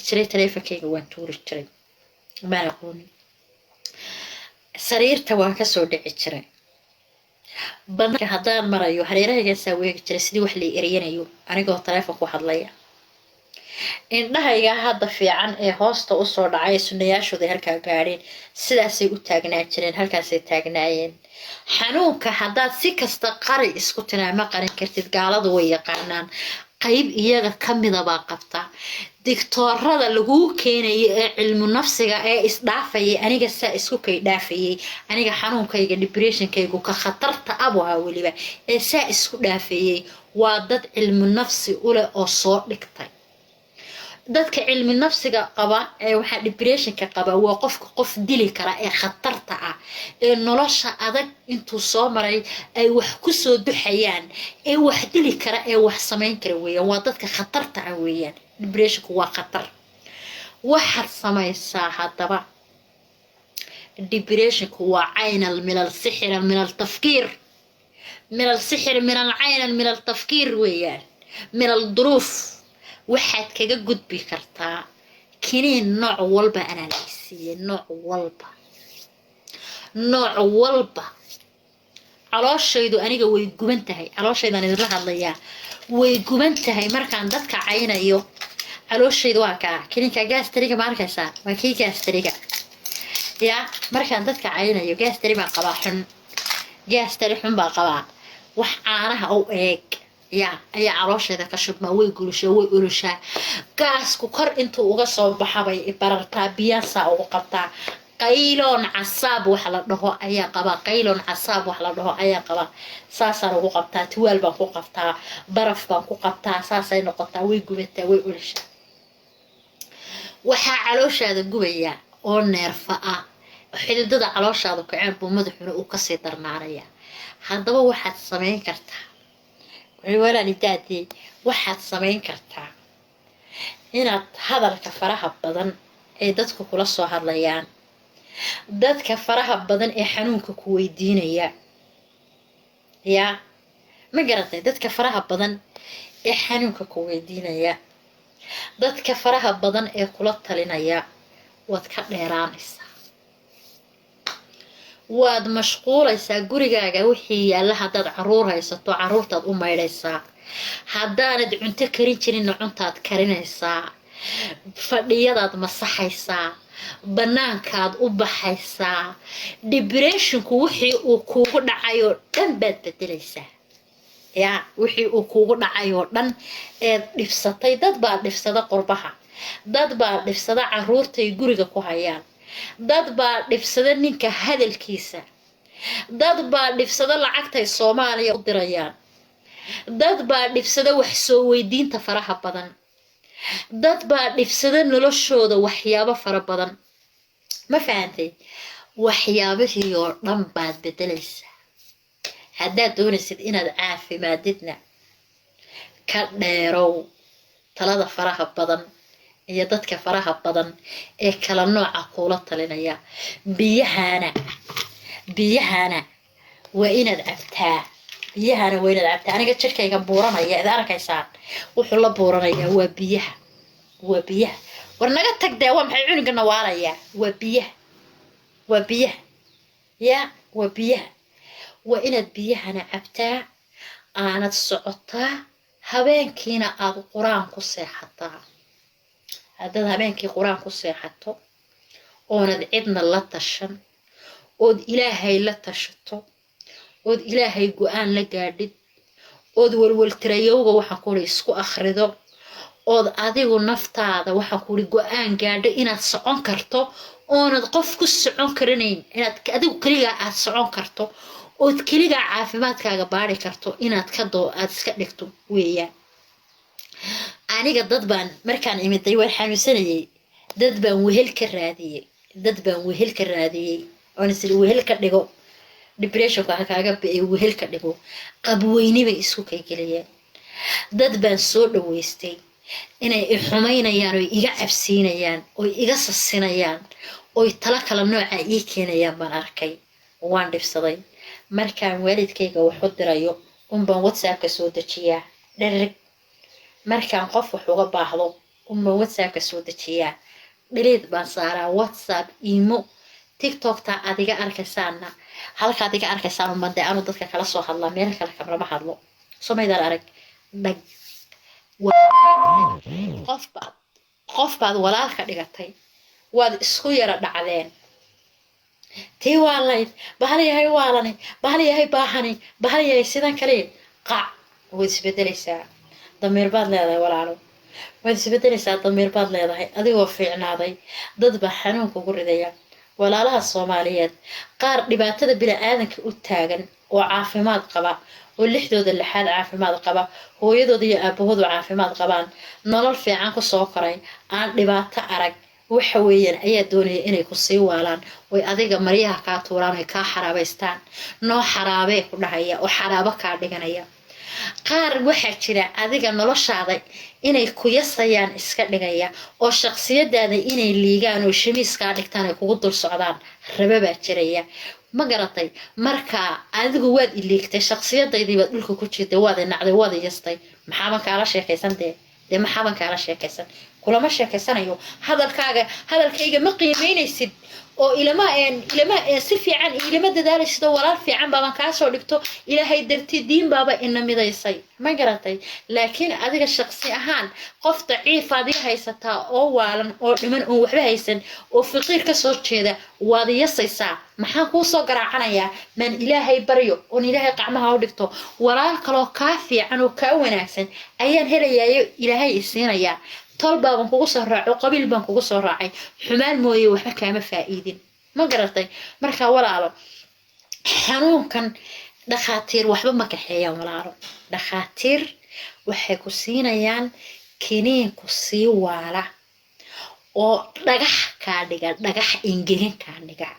jiray taleefankayga waan tuuri jiray ma aqoon sariirta waan ka soo dhici jiray banka haddaan marayo hareerahayga weegi jiray sidii wax la eriyanayo anigoo taleefanku hadlaya indhahayga hadda fiican ee hoosta u soo dhacay sunayaashooda halka gaareen sidaasay u taagnaa jireen halkaasay taagnaayeen xanuunka haddaad si kasta qari isku tinaama qarin kartid gaaladu way yaqaanaan qayb iyaga kamida baa qabta diktoorada lagu keenay ee cilmu nafsiga ee isdhaafayay aniga saa isku kay dhaafayay aniga xanuunkayga depressionkaygu ka khatarta abuha waliba ee saa isku dhaafayay waa dad cilmu nafsi u leh oo soo dhigtay dadka cilmi nafsiga qaba ee waxa depressionka qaba waa qof dili kara ee khatarta ah ee nolosha adag intuu soo maray ay wax ku soo duxayaan ee wax dili kara ee wax sameyn kara weeyaan waa dadka khatarta ah weeyaan depressionku waa khatar waxa samaysaa hadaba depressionku waa aynal milal sixir milal tafkiir milal sixir milal aynal milal tafkiir weeyaan milal duruuf waxaad kaga gudbi kartaa kiniin nooc walba ana la siiyay nooc walba calooshaydu aniga way guban tahay calooshaydan idin la hadlayaa way guban tahay markaan dadka caynayo calooshaydu waa ka kiniinka gastriga ma arkaysaa waa kii gastriga ya markaan dadka caynayo gastri baan qabaa xun baa qabaa wax caanaha u eeg يا أي عروشة ذا كشوف ما ويقولش ويقولش كاسكو كر أنتو وقصوا بحبي بررتا بياسا أو قطع قيلون عصاب وحلا له أي قبا قيلون عصاب وحلا له أي قبا ساسر وقطع توال بقو قطع برف بقو قطع ساسين قطع ويقولتا ويقولش وحا عروشة ذا قوية أو نرفقة حدد عروشة ذا كعب ومدحنا وقصي درناريا هذا هو واحد سمين كرتها ولا نداتي واحد سمين كرتا هنا هذا الكفرها بدن اي ددك كلا سو هادليان ددك فرها بدن اي حنونك كويدينيا يا ما قرأتي ددك فرها بدن اي حنونك كويدينيا ددك فرها بدن اي كلا تلينيا واد كديرانيسا waad mashquulaysaa gurigaaga wixii yaala hadaad caruur haysato caruurtaad u maydhaysaa haddaanad cunto karin jirin cuntaad karinaysaa fadhiyadaad masaxaysaa banaankaad u baxaysaa depressionku wixii uu kuugu dhacayo dhan baad bedelaysaa ya wixii uu kuugu dhacayo dhan ee dhibsatay dad baa dhibsada qurbaha dad baa dhibsada caruurtay guriga ku hayaan dad baa dhibsada ninka hadalkiisa dad baa dhibsada lacagtay Soomaaliya u dirayaan dad baa dhibsada wax soo weydiinta faraha badan dad baa dhibsada noloshooda waxyaabo fara badan ma fahantay waxyaabihii oo dhan baad bedelaysaa haddaad doonaysid inaad caafimaadidna ka dheerow talada faraha badan iyo dadka faraha badan ee kala nooca kula talinaya biyahana waa inaad cabtaa aniga jirkayga buuranaya id arkaysaa wuxuu la buuranaya waa biyaha war naga tagdee waa maxay cuniga nawaalaya waa biyaha ya waa biyaha waa inaad biyahana cabtaa aanad socotaa habeenkiina aad quraan ku seexataa هذا هبينكي قرآن كسيحته oonad cidna la tashan ood ilaahay la tashato ood ilaahay go'aan la gaadhid ood walwal tirayowga waxa ku isku akhrido ood adigu naftaada waxa ku go'aan gaadho inaad socon karto oonad qof ku socon karinayn inaad adigu kaliya aad socon karto ood kaliya caafimaadkaaga baari karto inaad ka doo aad iska dhigto weeyaan aniga dad baan markaan imiday waan xanuunsanayay dad baan wehel ka raadiyay oo isla wehel ka dhigo depression ka kaaga wehel ka dhigo qabweyni bay isku kaygeliyeen dad baan soo dhaweystay inay xumaynayaan oo iga cabsiinayaan oo iga sasinayaan oo tala kala nooca ii keenayaan baan arkay waan dhibsaday markaan waalidkayga wuxuu dirayo baan WhatsApp ka soo dajiyaa dherig markaan qof wax uga baahdo uma whatsappka soo dejiyaa dhaleed baan saaraa whatsapp imo tiktokta adiga arkaysaana halka adiga arkaysaan umade anu dadka kala soo hadlaa meel kale kamalama hadlo somaydaan arag dhag qofbaad walaalka dhigatay waad isku yara dhacdeen tii waalayd bahal yahay waalani bahal yahay baahani bahal yahay sidan kale qac way isbedelaysaa damiir baad leedahay walaalo way isbedelaysaa damiir baad leedahay adigoo fiicnaaday dad baa xanuunka ugu ridaya walaalaha Soomaaliyeed qaar dhibaatada bini'aadanka u taagan oo caafimaad qaba oo lixdooda lixaad caafimaad qaba hooyadooda iyo aabahoodu caafimaad qabaan nolol fiican ku soo koray aan dhibaato arag waxa weeyaan ayaa doonaya inay ku sii waalaan way adiga maryaha ka tuuraan ay ka xaraabaystaan noo xaraabay ku dhahaya oo xaraabo ka dhiganaya qaar waxa jira adiga noloshaada inay ku yasayaan iska dhigaya oo shakhsiyadaada inay liigaan oo shimiiska dhigtaan ay kugu dul socdaan rababa jiraya ma garatay marka adigu waad ileegtay shakhsiyadaydii baad dhulka ku jirtay waad nacday waad yastay maxaa kala sheekaysan de maxaa kala sheekaysan kulama sheekaysanayo hadalkayga ma qiimeynaysid oo ilama si fiican ilama dadaalaysid walaal fiican baaban ka soo dhigto ilaahay dartii diin baaba ina midaysay ma garatay laakiin adiga shakhsi ahaan qof daciif aad haysataa oo waalan oo dhiman oo waxba haysan oo faqiir ka soo jeeda waad yasaysaa maxaa ku soo garaacanaya man ilaahay baryo oo ilaahay qacmaha u dhigto walaal kale ka fiican oo ka wanaagsan ayaan helayaa ilaahay isiinaya طلبا بنكو سو راعو قبيل بنكو سو راعي حمال مويه waxba kaama faa'iidin ma garatay marka walaalo xanuunkan dhaqaatiir waxba ma kaxeeyaan walaalo dhaqaatiir waxay ku siinayaan kiniin ku sii waala oo dhagax ka dhiga dhagax ingilin ka dhiga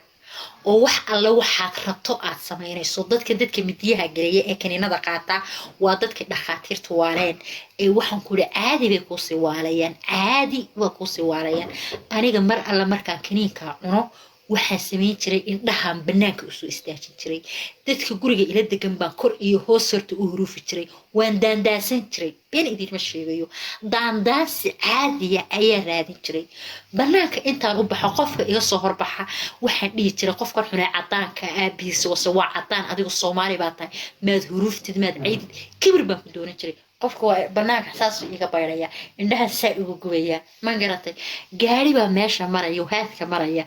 oo wax alla waxaad rabto aad sameynayso dadka midiyaha galeeya ee kaniinada qaata waa dadka dhaqaatiirtu waaleen ee waxaan ku caadi bay ku sii waalayaan caadi waa ku sii waalayaan aniga mar alla markaan kaniinka cuno waxaa sameyn jiray indhahan banaanka usoo istaajin jiray dadka guriga ila degan baan kor iyo hoos horta u huruufi jiray waan daandaasan jiray been idinma sheegayo daandaasi caadiya ayaa raadin jiray banaanka intaan u baxo qofka iga soo horbaxa waxaan dhihi jiray qofkan xunay cadaanka aabiisa wase waa cadaan adigu Soomaali baa tahay maad huruuftid maad caydid kibir baan ku doonan jiray qofka banaanka saas iga bayraya indhaha saa ugu gubaya ma garatay gaari baa meesha maraya haadka maraya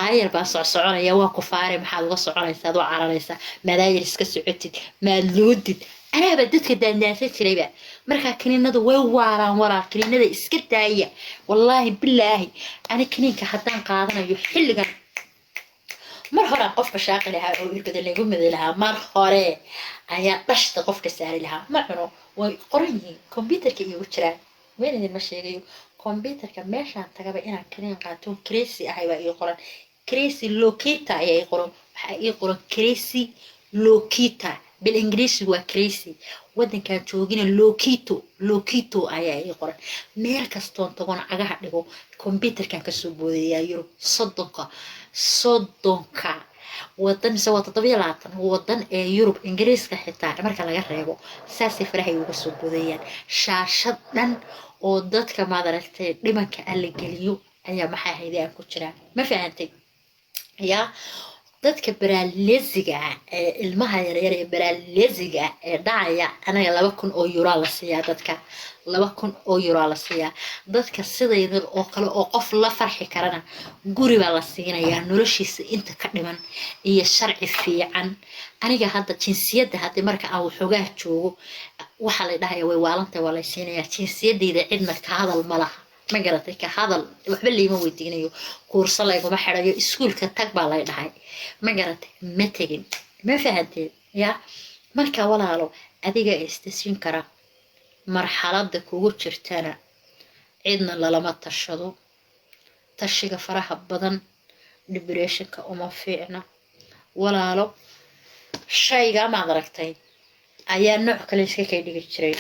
ayar baa soconaya waa ku faare maxaad uga soconaysaa oo cararaysa malaayir iska socotid maad loodid anaa dadka daandaasay jirayba marka kiniinada way waaraan waraa kiniinada iska daaya wallahi billahi ani kiniinka haddaan qaadanayo xilligan mar hore qofka shaaqi lahaa oo irbada lagu mid lahaa mar hore ayaa dhashta qofka saari lahaa ma cuno way qoranyihiin computerka iyo jiraan ween idin ma sheegayo computerka meeshaan tagaba inaan kaniin qaato crazy ahay baa ii qoran crazy locator ayaa ii qoran waxa ii qoran crazy locator bil ingiriisi waa crazy wadankan joogina locato ayaa ii qoran meel kastoon tagoon agaha dhigo computerkan ka soo boodaya Yurub soddonka wadan soo 7 wadan ee Yurub Ingiriiska xitaa marka laga reebo saasi farahay uga soo boodayaan shaashad dhan oo dadka maadaragtay dhimanka alla galiyo ayaa maxay haydeen ku jiraan ma fahantay yaa dadka baraalesiga ee ilmaha yaryar ee baraalesiga ee dhacaya anaga 2,000 oo euro la siiyaa dadka 2,000 oo euro la siiyaa dadka sidayda oo kale oo qof la farxi karana guri baa la siinayaa noloshiisa inta ka dhiman iyo sharci fiican aniga hadda jinsiyada hadda marka aan waxoogaa joogo waxa la dhahayaa way waalanta waa la siinayaa jinsiyadeyda cidna ka hadal ma laha ma garatay ka hadal waxba leeyma weydiinayo koorso layguma xirayo iskuulka tag baa la dhahay ma garatay ma tagin ma fahantay ya marka walaalo adiga istashin kara marxaladda kugu jirtana cidna lalama tashado tashiga faraha badan depressionka uma fiicna walaalo shayga ma aragtay ayaa nooc kale iska kay dhigi jiray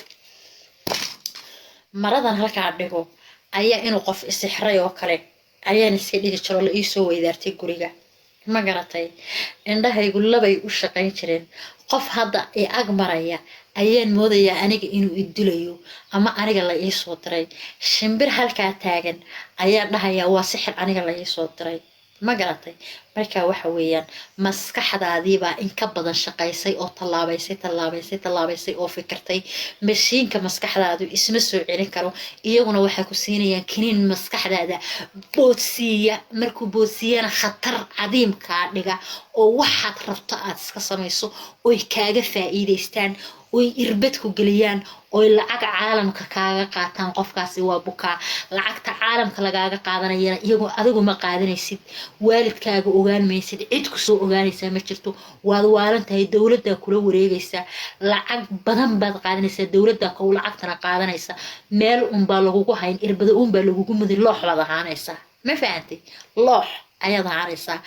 maradan halka dhigo ayaa inuu qof isixray oo kale ayaan iska dhigi jiro la ii soo weydaartay guriga ma garatay indhahaygu labay u shaqayn jireen qof hadda i ag maraya ayaan moodayaa aniga inuu i dilayo ama aniga la ii soo diray shimbir halkaa taagan ayaan dhahayaa waa sixir aniga la ii soo diray ma garatay marka waxa weeyaan maskaxdaadiibaa in ka badan shaqaysay oo tallaabaysay oo fikirtay mashiinka maskaxdaadu isma soo celin karo iyaguna waxay ku siinayaan kiniin maskaxdaada boodsiiya markuu boodsiiyana khatar cadiimkaa dhiga oo waxaad rabto aad iska samayso oy kaaga faa'iidaystaan oy irbad ku geliyaan oy lacag caalamka kaaga qaataan qofkaasi waa bukaa lacagta caalamka lagaaga qaadanayana iyagoo adigu ma qaadanaysid waalidkaaga ogaan maysid cid kusoo ogaanaysaa ma jirto waad waalan tahay dowladdaa kula wareegaysaa lacag badan baad qaadanaysaa dowladdaa kow lacagtana qaadanaysa meel unbaa lagugu hayn irbada unbaa lagugu muday loox baad ahaanaysaa ma fahantay loox ayaad ahaanaysaa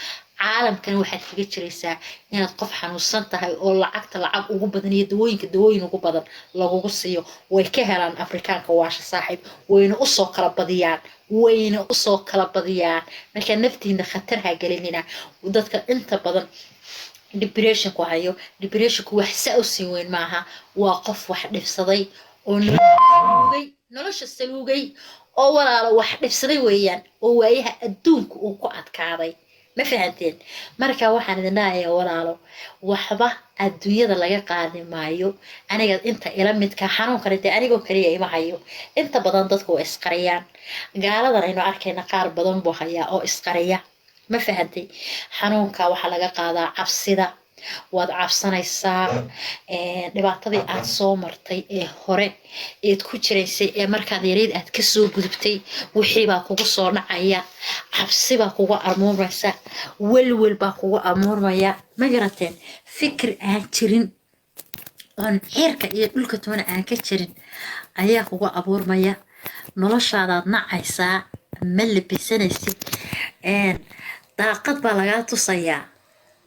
caalamkan waxaad kaga jiraysaa inaad qof xanuunsan tahay oo lacagta lacag ugu badan iyo dawooyin ugu badan lagugu siiyo way ka helaan afrikaanka waasha saaxiib wayna usoo kala badiyaan marka naftiina khatar ha gelinina dadka inta badan depressionku hayo depressionku wax saa u sii weyn maaha waa qof wax dhibsaday oo nolosha saluugay oo walaalo wax dhibsaday weeyaan oo waayaha adduunka uu ku adkaaday ma fahanteen marka waxaan idin dhahayaa walaalo waxba adduunyada laga qaadi maayo aniga inta ila midka xanuunkan inta anigoo kaliya ima hayo inta badan dadku waa isqariyaan gaaladan aynu arkayna qaar badan buu hayaa oo isqariya ma fahantay xanuunka waxaa laga qaadaa cabsida waad cabsanaysaa dhibaatadii aad soo martay ee hore eed ku jiraysay ee markaad yareed aad kasoo gudubtay wixiibaa kugu soo dhacaya cabsibaa kugu amuurmaysa welwel baa kugu amuurmaya ma garateen fikir aan jirin oon xeerka iyo dhulka toona aan ka jirin ayaa kugu abuurmaya noloshaadaad nacaysaa ma labisanaysid daaqad baa lagaa tusayaa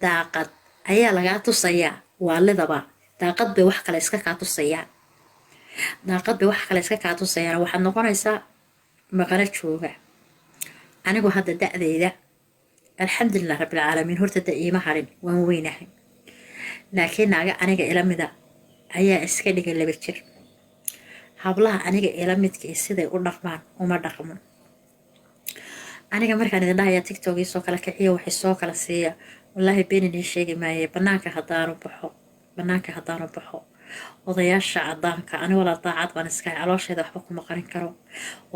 daaqad ayaa lagaa tusayaa waalidaba daaqad bay wax kale iska kaa tusayaan waxaad noqonaysaa maqano jooga anigu hadda da'dayda alxamdulilah rabbilcaalamiin horta da iima harin waan weynahay laakiin naaga aniga ila mida ayaa iska dhigay 2 jir hablaha aniga ila midkii siday u dhaqmaan uma dhaqmo aniga markaan idin dhahayaa tiktok soo kala kiciyo waxay soo kala siiya wallaahi beenini sheegi maaye banaanka haddaanu baxo odayaasha cadaanka ani wala daacad baan iska caloosheeda waxba kuma qarin karo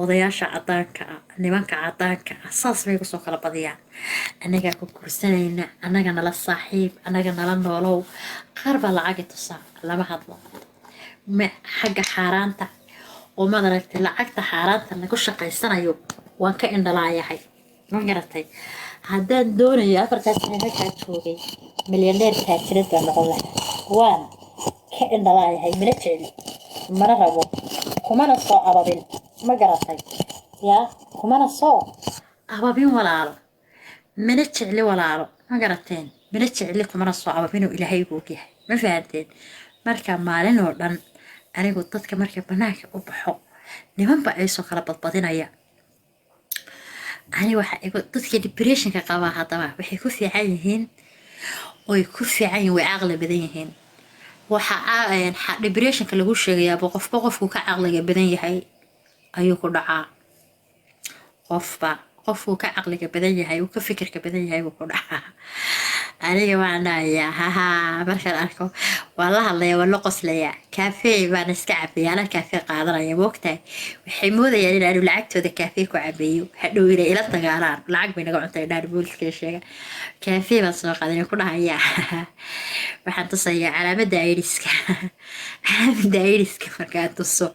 odayaasha cadaanka nimanka cadaanka asaas may ku soo kala badiyaan anaga ku kursanayna anaga nala saaxiib anaga nala noolow qaar baa lacag tusaa lama hadlo ma xagga xaaraanta oo ma aragtay lacagta xaaraanta lagu shaqaysanayo waan ka indhalaayahay ma garatay haddaan doonayo afartaas halkaa joogay milyaneer taajirad baan noqon lahaa waan ka indhalaayahay mina jecli mana rabo kumana soo ababin ma garatay yaa kumana soo ababin walaalo mina jecli walaalo ma garateen mina jecli kumana soo ababin oo ilaahay buu ogyahay ma fahanteen marka maalin oo dhan anigu dadka markay banaanka u baxo nimanba ay soo kala badbadinaya ani waxa dadka depressionka qaba hadaba waxay ku fiican yihiin way aqli badan yihiin waxa depressionka lagu sheegayaa qofku ka aqliga badan yahay ayuu ku dhacaa qofku ka aqliga badan yahay uu ka fikirka badan yahay uu ku dhacaa aniga waan dhahayaa markaan arko waa la hadlaya waa la qoslayaa kaafee baan iska cabayaa la kaafee qaadanaya moogtahay waxay moodayaan in aanu lacagtooda kaafee ku cabeeyo hadhow inay ila dagaalaan lacag bay naga cuntay dhaan booliska sheega kaafee baan soo qaadanaya ku dhahayaa waxaan tusayaa calaamada ayriska markaan tuso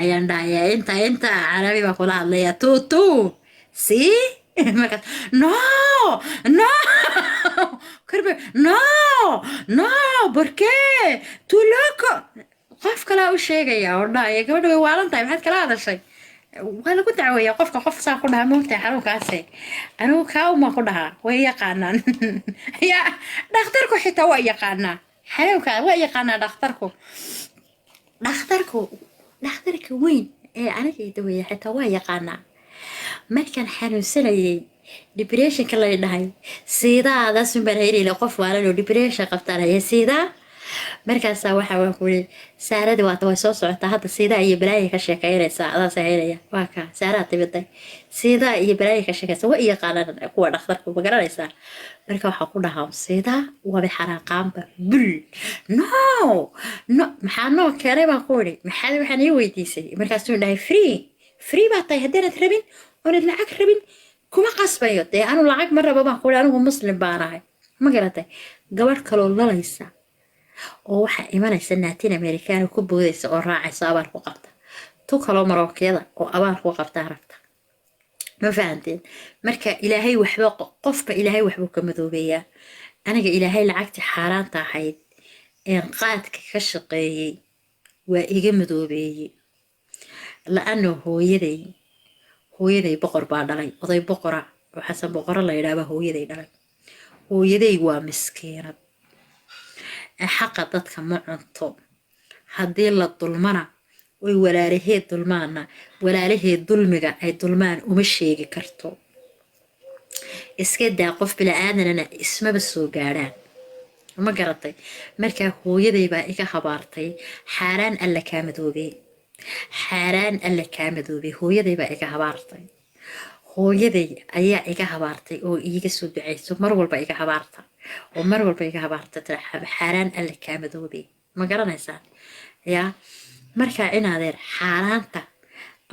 ayaan dhahayaa inta calaami baa kula hadlayaa tuutu see no ¿por qué? Tú loco qof kala u sheegaya oo dhaaya gabadha way waalan tahay maxaad kala hadashay waa lagu dacweeyaa qof saa ku dhaha moogtahay xanuunkaasi anigu kaa uma ku dhahaa way yaqaanaan ya dhakhtarku xitaa waa yaqaanaa xanuunkaa waa yaqaanaa dhakhtarka weyn ee aniga daweeya xitaa waa yaqaanaa markaan xanuunsanayay depression kala dhahay sidaadaas un baan hayri la qof waalan oo depression qabtaan sidaa markaas waxa waan ku leeyahay saarada waa way soo socotaa hadda sidaa iyo balaaya ka sheekaynaysa adaas hayraya waa ka saarada tibiday sidaa iyo balaaya ka sheekaysa waa iyo qaalan kuwa dhakhtarku ma garanaysaa marka waxa ku dhahaa sidaa waa xaraaqaanba bul no maxaa noo keenay baan ku yiri maxaa waxaan ii weydiisay markaas uu dhahay free baa tahay haddaanad rabin oonad lacag rabin kuma qasbayo dee anu lacag ma rabo baan ku yiri anigu muslim baan ahay ma garatay gabadh kaloo lalaysa oo waxa imanaysa Latin American ku boodaysa oo raacaysa abaal ku qabta tu kaloo Marookiyada oo abaal ku qabta rabta ma fahanteen marka ilaahay waxba qofka ilaahay waxba ka madoobeeya aniga ilaahay lacagti xaaraanta ahayd ee qaadka ka shaqeeyay waa iga madoobeeyay laano hooyaday boqor baa dhalay oday boqora oo xasan boqor la yiraahdo hooyaday dhalay hooyaday waa miskiinad حق dadka ma cunto hadii la dulmana way walaalaheed dulmaana walaalaheed dulmiga ay dulmaan uma sheegi karto iska daa qof bila aadanana ismaba soo gaaraan ma garatay marka hooyaday baa iga habaartay xaraan alla ka madoobay hooyaday baa iga habaartay hooyaday ayaa iga habaartay oo iiga soo duceyso mar walba iga habaarta oo mar walba iga habaarta xaraan alla ka madoobay ma garanaysaa yaa marka inaadeer xaaraanta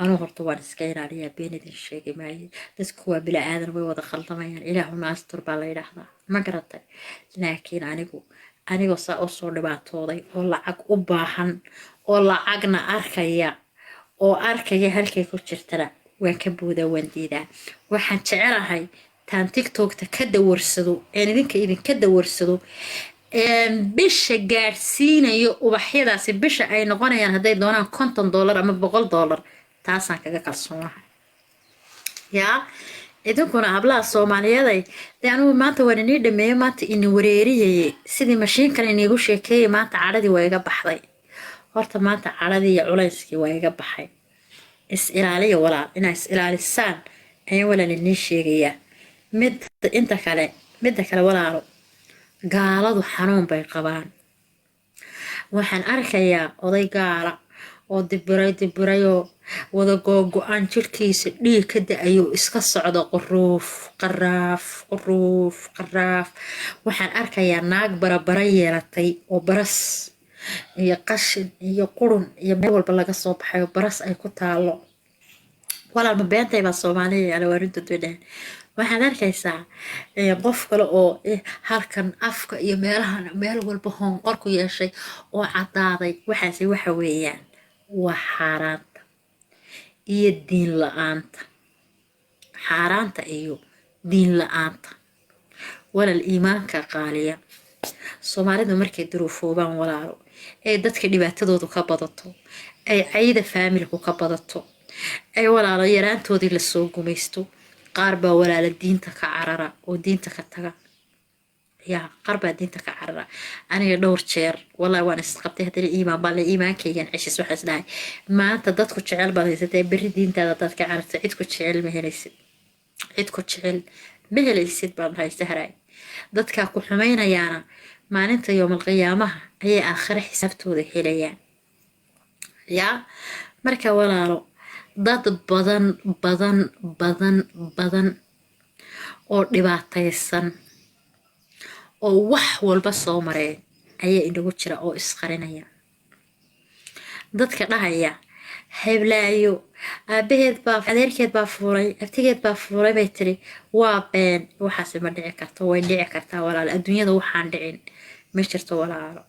anu horta waan iska ilaaliyaa been idin sheegi maayo dadku waa bila aadan way wada khaldamayaan ilaahu naastur baa la yiraahdaa ma garatay laakiin anigu saa oo soo dhibaatooday oo lacag u baahan oo lacagna arkaya halkay ku jirtana waan ka buuda waan diidaa waxaan jecelahay taan TikTok-ta ka dawarsado idinka dawarsado bisha gaarsiinayo ubaxyadaasi bisha ay noqonayaan hadday doonaan $50 ama $100 taasaan kaga kalsoonahay yaa idinkuna hablaha Soomaaliyeed ay anigu maanta waan inii dhameeyay maanta in wareeriyay sidii mashiinkan iniigu sheekeeyay maanta caradii waa iga baxday horta maanta caradii iyo culayskii waa iga baxay is ilaaliya walaal inaa is ilaalisaan ayaan walaal inii sheegayaa midda kale walaalo gaaladu xanuun bay qabaan waxaan arkayaa oday gaala oo dibiray wada googo'an jirkiisa dhiig ka da'ayo iska socdo qaraaf waxaan arkayaa naag barabara yeelatay oo baras iyo qashin iyo qurun iyo meel walba laga soo baxayo baras ay ku taalo walaal ma beentay baa Soomaaliya ala warinta dadweynaha waxaad arkaysaa qof kale oo halkan afka iyo meel walba honqor ku yeeshay oo cadaaday waxa weeyaan waa xaaraanta iyo diin la'aanta xaaraanta iyo diin la'aanta walaal iimaanka qaaliya Soomaalidu markay duruufoobaan walaalo ee dadka dhibaatadoodu ka badato ay cayda faamilku ka badato ay walaalo yaraantoodii la soo gumaysto qaar baa walaala diinta ka carara oo diinta ka taga yaa qaar baa diinta ka carara aniga dhowr jeer wallahi waan isqabtay hadii iimaankaygan cishis waxa isdhahay maanta dadku jecel baad haysatay berri diintaada dadka cararta cid ku jecel ma helaysid baan haysahay dadka ku xumaynayaana maalinta yawmal qiyaamaha ayay aakhire xisaabtooda helayaan yaa marka walaalo dad badan oo dhibaataysan oo wax walba soo mareen ayaa inagu jira oo isqarinaya dadka dhahaya heblaayo aabaheed baa adeerkeed baa fuulay abtigeed baa fuulay bay tiri waa been waxaas ma dhici karto way dhici kartaa walaal adduunyada waxaan dhicin ma jirto walaalo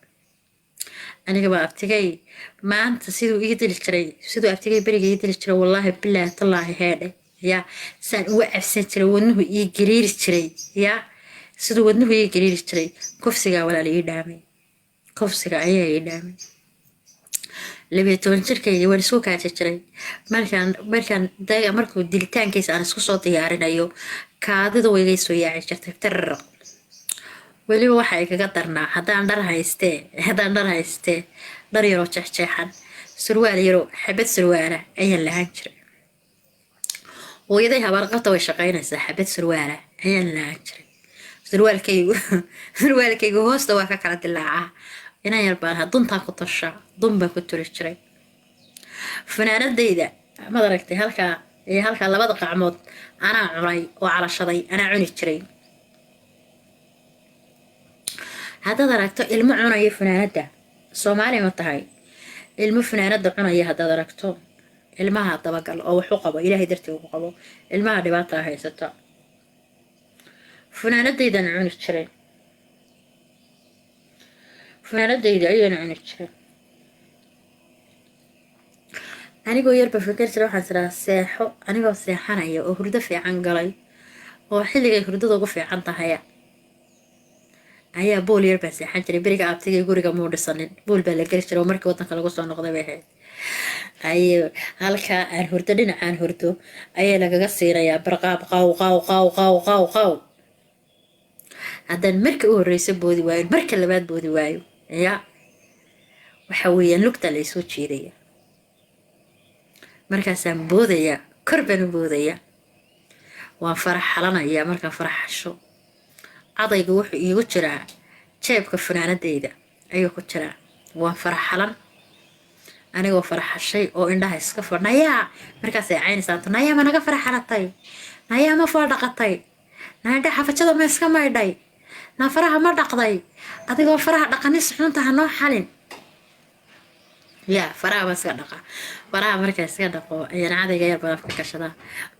aniga baa abtigay maanta siduu ii dili jiray siduu abtigay bariga ii dili jiray wallahi billahi tallaahi heedhe yaa saan uga cabsan jiray wadnuhu ii gariiri jiray yaa siduu wadnuhu ii gariiri jiray kufsigaa walaal ii dhaamay kufsiga ayaa ii dhaamay 12 jirkayga waan isku kaaja jiray markaan markuu dilitaankiisa aan isku soo diyaarinayo kaadida way iga soo yaaci jirtay tirr weliba waxa ay kaga darnaa haddaan dhar haystee dhar yaroo jeexjeexan surwaal yaroo xabad surwaala ayaan lahaan jiray hooyaday habarqabta way shaqaynaysaa xabad surwaala ayaan laa jiray surwaalkaygu surwaalkaygu hoosta waa ka kala dilaacaa inaan yar baan duntaan ku tashaa dun baan ku turi jiray fanaanadayda maad aragtay halkaa iyo halkaa labada qacmood anaa cunay oo calashaday anaa cuni jiray haddaad aragto ilmo cunaya fanaanada soomaali ma tahay ilmo fanaanada cunaya haddaad aragto ilmaha dabagal oo wax u qabo ilaahay dartii ugu qabo ilmaha dhibaata haysata fanaanadaydan cuni jiray fanaanadayda ayaan cuni jiray anigoo yarba fikir jira waxaan tiraa seexo anigoo seexanaya oo hurdo fiican galay oo xilligay hurdada ugu fiican tahaya ayaa bool yar baa seexan jiray beriga abtigay guriga muu dhisanin bool baa la geli jiray oo markii wadanka lagu soo noqday bay ahayd ayo halkaa aan hurdo dhinacaan hurdo ayaa lagaga siinayaa barqaab qaw qaw qaw qaw qaw qaw haddaan marka u horreysa boodi waayo marka labaad boodi waayo ya waxa weeyaan lugta la isoo jeedaya markaasaan boodaya kor baan u boodaya waan farax xalanaya markaan faraxasho cadayga wuxuu iigu jiraa jeebka fanaanadayda ayuu ku jiraa waan farax xalan anigoo faraxashay oo indhaha iska fur nayaa markaasay caynaysaanto nayaa ma naga farax xalatay nayaa ma foo dhaqatay naydha xafajada ma iska maydhay naa faraha ma dhaqday adigoo faraha dhaqanis xunta ha noo xalin yaa faraha ma iska dhaqa faraha markaa iska dhaqo ayaan cadayga yar baan afka kashadaa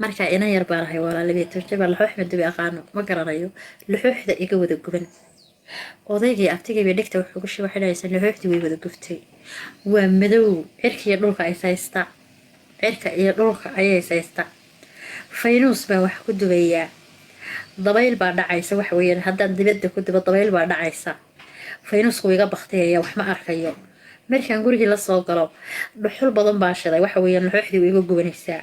markaa inan yar baan ahay walaa 12 jir baan laxoox madubi aqaano ma garanayo laxooxda iga wada guban odaygii abtigay bay dhigta wuxuu ku shibay xidhaysan laxooxdii way wada guftay waa madow cirka iyo dhulka ay saysta cirka iyo dhulka ayay saysta faynuus baa wax ku dubayaa dabayl baa dhacaysa wax weeyaan haddaan dibadda ku dubo dabayl baa dhacaysa faynuusku iga baktiyaya wax ma arkayo markaan gurigii la soo galo dhuxul badan baa shiday waxa weeyaan laxooxdii way iga gubanaysaa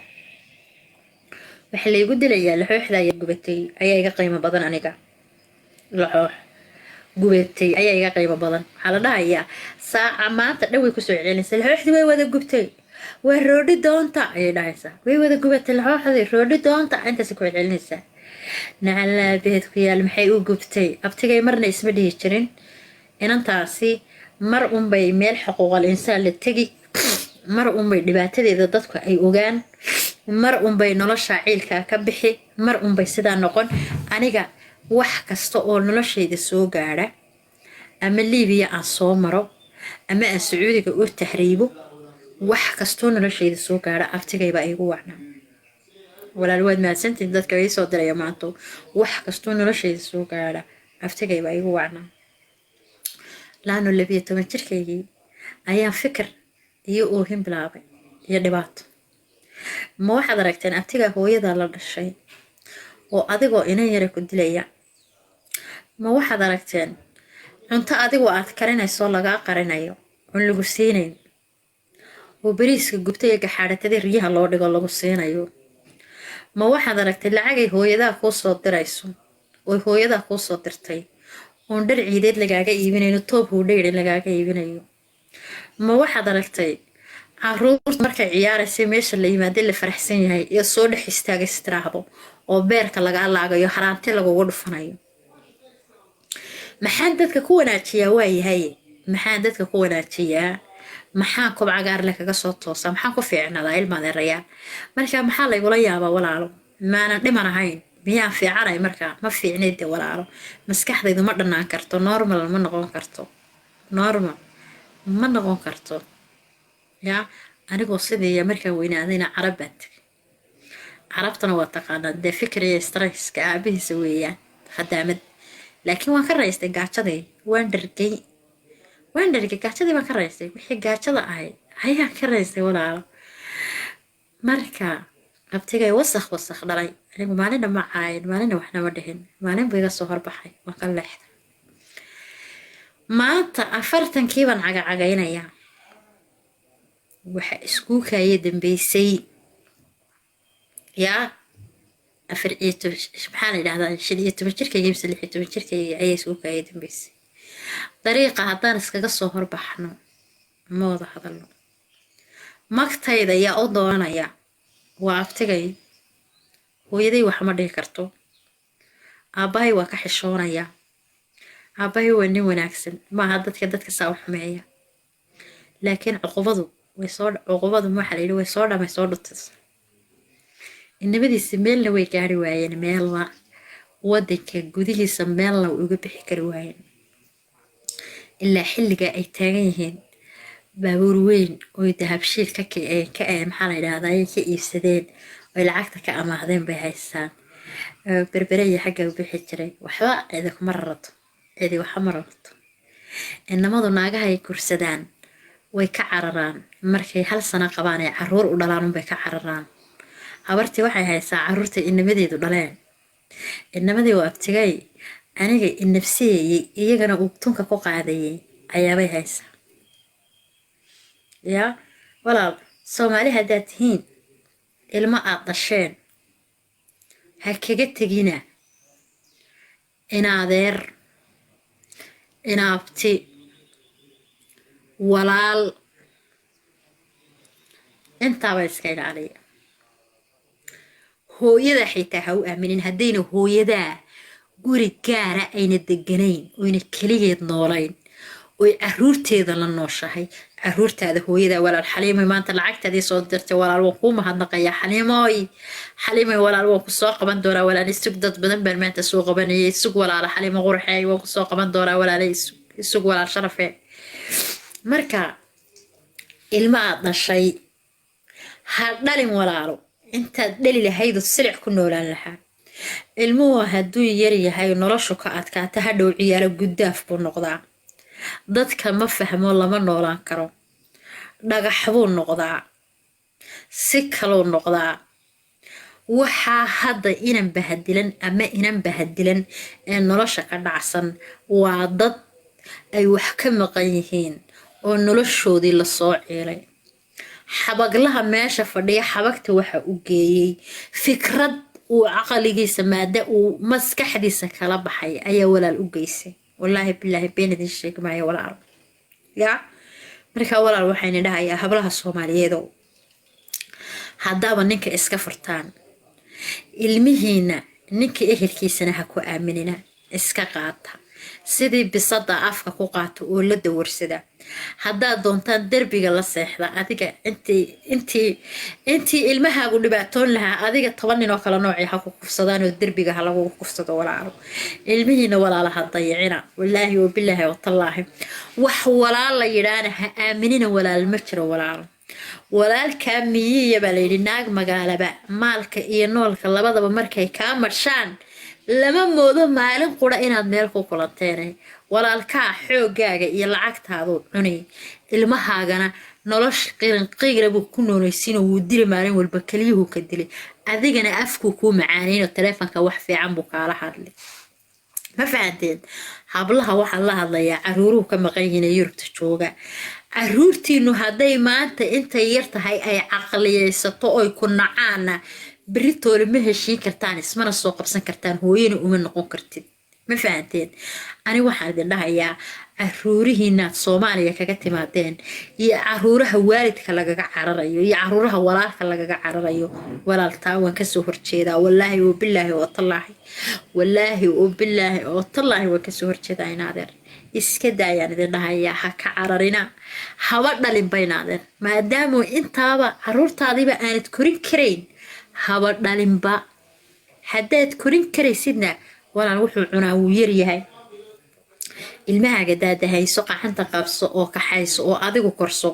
waxa la igu dilayaa laxooxda ay gubatay ayaa iga qiimo badan aniga laxoox gubatay ayaa iga qiimo badan waxa la dhahayaa saaca maanta dhaway ku soo celinaysa laxooxdii way wada gubtay waa roodhi doonta ayay dhahaysaa way wada gubatay laxooxdii roodhi doonta intaas ku celinaysaa nacala beed ku yaal maxay u gubtay abtigay marna isma dhihi jirin inantaasi mar unbay meel xuquuqal insaan la tegi mar unbay dhibaatadeeda dadku ay ogaan mar unbay nolosha ciilka ka bixi mar unbay sidaa noqon aniga wax kasta oo noloshayda soo gaara ama Liibiya aan soo maro ama aan Sacuudiga u tahriibo wax kasta oo noloshayda soo gaara abtigay baa igu wacna walaal waad maasantiin dadka ay soo diray maanto wax kasta oo noloshayda soo gaara abtigay baa igu wacna laano 12 jirkaygii ayaan fikir iyo oohin bilaabay iyo dhibaato ma waxaad aragteen abtiga hooyada la dhashay oo adigoo inan yara ku dilaya ma waxaad aragteen cunto adigoo aad karinayso laga qarinayo oo lagu siinayn oo bariiska gubtay gaxaadhatada riyaha loo dhigo lagu siinayo ma waxaad aragtay lacagay hooyada ku soo dirayso oo hooyada ku soo dirtay oon dhar ciideed lagaaga iibinayo toob hudheer lagaaga iibinayo ma waxaad aragtay caruur markay ciyaaraysa meesha la yimaado la faraxsan yahay iyo soo dhex istaagay istiraahdo oo beerka laga laagayo haraanti lagu dhufanayo maxaan dadka ku wanaajiyaa waayahay maxaan dadka ku wanaajiyaa maxaan ku cagaar la kaga soo toosa maxaan ku fiicnaadaa ilmaadeerayaan marka maxaa la igula yaabaa walaalo maana dhimanahayn miyaan fiicanay markaa ma fiicneed walaalo maskaxdaydu ma dhanaan karto normal ma noqon karto normal ma noqon karto ya anigoo sidii markaa weynaadayna carabaad carabtana waa taqaanaa dee fikriya stresska aabihiisa weeyaan khadaamad laakiin waan ka raystay gaajadii waan dhargay gaajadii baan ka raystay wixii gaajada ahayd ayaan ka raystay walaalo marka abtigay wasakh dhalay anigu maalina ma caayin maalina waxna ma dhihin maalin buu iga soo horbaxay waan ka leexday maanta 40kii baan cagacagaynayaa waxa isku kaaya dambeysay yaa 4 subxaan ilaahay 15 jirkayga 16 jirkayga ayay isku kaaya dambeysay dariiqa haddaan iskaga soo horbaxno ma wada hadalno magtayda yaa u doonaya waa abtigay hooyaday wax ma dhihi karto aabbahay waa ka xishoonaya aabbahay waa nin wanaagsan maaha dadka saa u xumeeya laakiin cuqubadu waxa la yidhi way soo dhamay soo dhutis innamadiisi meelna way gaari waayeen meelna waddanka gudihiisa meelna way uga bixi kari waayeen ilaa xilliga ay taagan yihiin baabuur weyn oo dahabshiil ka maxaa la yidhahdaa ay ka iibsadeen oy lacagta ka amaahdeen bay haystaan berbere iyo xagga u bixi jiray waxba cidi kuma rarato cidi waxa ma rarato innamadu naagaha ay kursadaan way ka cararaan markay hal sano qabaan ee caruur u dhalaan unbay ka cararaan habartii waxay haysaa caruurta inamadeedu dhaleen inamadii oo abtigay aniga inabsiyeeyey iyagana uu tunka ku qaadayay ayaabay haysaa yaa walaal soomaali haddaad tihiin ilmo aad dhasheen ha kaga tegina inaadeer inaabti walaal intaaba iska ilaaliya hooyada xitaa ha u aaminin haddayna hooyadaa guri gaara ayna deganayn oyna keligeed noolayn oy caruurteeda la nooshahay caruurtaada hooyadaa walaal xaliimoy maanta lacagtaadii soo dirtay walaal waan kuu mahadnaqayaa xaliimoy walaal waan ku soo qaban doonaa walaal isug dad badan baan maanta soo qabanayay isug walaala xaliimo qurxeey waan ku soo qaban doonaa walaala isug walaal sharafee marka ilma aad dhashay ha dhalin walaalo intaad dhali lahaydoo silic ku noolaan lahaa ilmuhu hadduu yar yahay noloshu ka adkaata hadhow ciyaalo guddaaf buu noqdaa dadka ma fahmo lama noolaan karo dhagax buu noqdaa si kaluu noqdaa waxaa hadda inan bahadilan ama inan bahadilan ee nolosha ka dhacsan waa dad ay wax ka maqan yihiin oo noloshoodii lasoo ciilay xabaglaha meesha fadhiya xabagta waxa u geeyey fikrad uu caqligiisa maada uu maskaxdiisa kala baxay ayaa walaal u geysay wallaahi bilaahi been idin sheegi maayo walaal yaa markaa walaal waxayna dhahayaa hablaha soomaaliyeedow haddaaba ninka iska furtaan ilmihiina ninka ehelkiisana ha ku aaminina iska qaata sidii bisada afka ku qaato oo la dawarsada haddaad doontaan derbiga la seexda adiga intii ilmahaagu dhibaatoon lahaa adiga 10 nin oo kala noocii ha ku kufsadaan oo derbiga ha lagu kufsado walaalo ilmihiina walaalaha dayicina wallaahi oo bilaahi oo tallaahi wax walaal la yidhaana ha aaminina walaal ma jiro walaalo walaalkaa miyiya baa layidhi naag magaalaba maalka iyo noolka labadaba markay kaa marshaan lama moodo maalin qura inaad meel ku kulanteen walaalkaa xoogaaga iyo lacagtaadu cunay ilmahaagana nolosh qiran buu ku noolaysiin oo wuu dili maalin walba kaliyuhu ka dilay adigana afku ku macaaneen oo telefoonka wax fiican buu kaala hadlay ma fahanteen hablaha waxa la hadlayaa caruuruhu ka maqan yihiin Yurubta jooga caruurtiinu hadday maanta intay yar tahay ay caqliyeysato oo ku nacaana بريتول ما هشين كرتان اسمنا سوق قبسن كرتان هوين ومن نقون كرتين ما فهمتين أنا واحد لها يا عروري هنا صوماليا كجتماتين يا عرورها والد كلاجا عرريو يا عرورها ولا كلاجا عرريو ولا التاون كسوهر شيدا والله وبالله وطلعه والله وبالله وطلعه وكسوهر شيدا ينادر iskada ayaan idin dhahayaa ha ka cararina haba dhalin baynaaden maadaama intaaba caruurtaadiiba aanad korin karayn haba dhalinba haddaad korin karaysidna walaal wuxuu cunaa wuu yar yahay ilmahaaga daadahayso qacanta qabso oo kaxayso oo adigu korso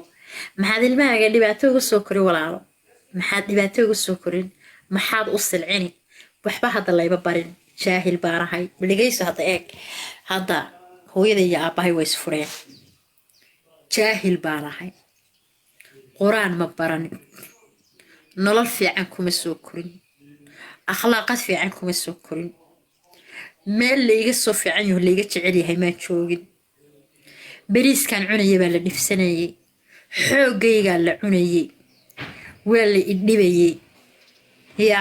maxaad ilmahaaga dhibaato uga soo korin walaalo maxaad dhibaato uga soo korin maxaad u silcini waxba hadda layba barin jaahil baanahay dhigayso hadda eeg hadda hooyada iyo aabahay way isfureen jaahil baanahay quraan ma baranin nolol fiican kuma soo korin akhlaaqad fiican kuma soo korin meel layga soo fiican yahay layga jecel yahay ma joogin bariiskan cunaya baa la dhifsanayay xoogayga la cunayay waa la idhibayay ya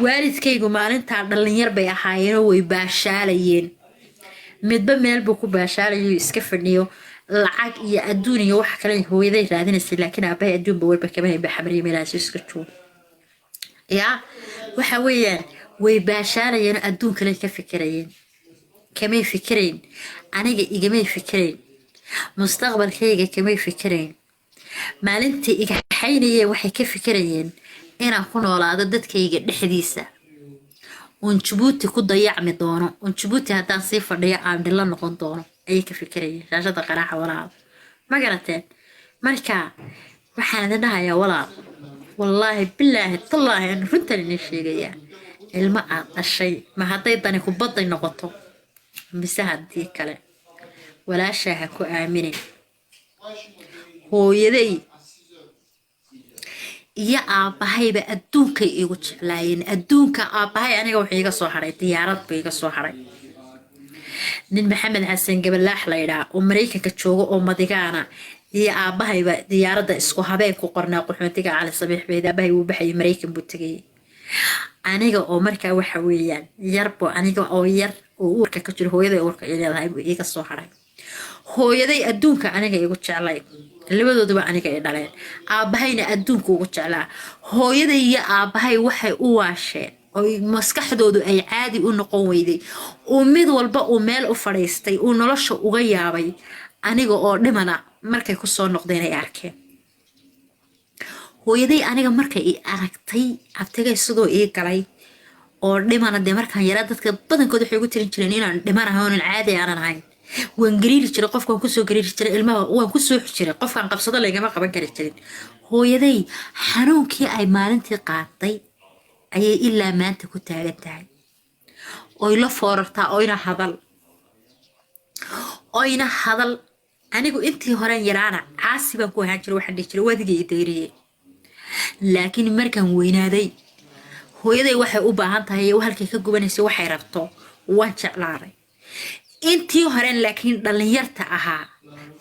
waalidkaygu maalinta dhalinyar bay ahaayeen way baashaalayeen midba meel buu ku baashaalayo iska fadhiyo lacag iyo adduun iyo wax kale hooyaday raadinaysa laakiin aabahay adduunba walba kama hayba xamriye meelahaas iska joog يا وحويان ويباشانا ين أدون كلي كفكرين كمي فكرين أنا إيجامي فكرين مستقبل كيجا كمي فكرين maalintii iga xaynayeen waxay ka fikirayeen inaan ku noolaado dadkayga dhexdiisa oon Djibouti ku dayacmi doono oon Djibouti haddaan sii fadhiyo aan dhilla noqon doono ayay ka fikirayeen shaashada qaraaxa walaal ma garateen marka waxaan idin dhahayaa walaal wallaahi billaahi tallaahi aan runtan idin sheegayaa ilma aad dhashay ma hadday dani ku baday noqoto mise haddii kale walaashaa ha ku aaminin hooyaday iyo aabahayba adduunkay igu jeclaayeen adduunka aabahay aniga wuxuu iga soo haray diyaarad buu iga soo haray nin maxamed xasan gabalaax la yidhaa oo maraykanka joogo oo madigaana iyo aabahayba diyaaradda isku habeen ku qornaa qaxootiga cali sabiix beed aabahay uu baxay maraykan buu tagay aniga oo markaa waxa weeyaan yarbo aniga oo yar oo uurka ka jiro hooyaday uurka leedahay buu iga soo haray hooyaday adduunka aniga igu jeclay labadooduba aniga ay dhaleen aabahayna adduunka ugu jeclaa hooyaday iyo aabahay waxay u waasheen oo maskaxdoodu ay caadi u noqon weyday oo mid walba uu meel u fadhiistay uu nolosha uga yaabay aniga oo dhimana markay ku soo noqdeen ay arkeen hooyaday aniga markay i aragtay abtagay sidoo ii galay oo dhimana de markaan yaraa dadka badankooda waxay ugu tirin jireen inaan dhimanahay oonan caadi aanan ahayn waan gariiri jiray qofkaan kusoo gariiri jiray ilmaha waan ku sooxi jiray qofkaan qabsado lagama qaban kari jirin hooyaday xanuunkii ay maalintii qaaday ayay ilaa maanta ku taagan tahay oy la foorartaa oyna hadal anigu intii horeen yaraana caasi baan ku ahaan jiray waxaan dhihi jiray waadigay i dayriyey laakiin markaan weynaaday hooyaday waxay u baahan tahay halkay ka gubanaysa waxay rabto waan jeclaaday intii horeen laakiin dhalinyarta ahaa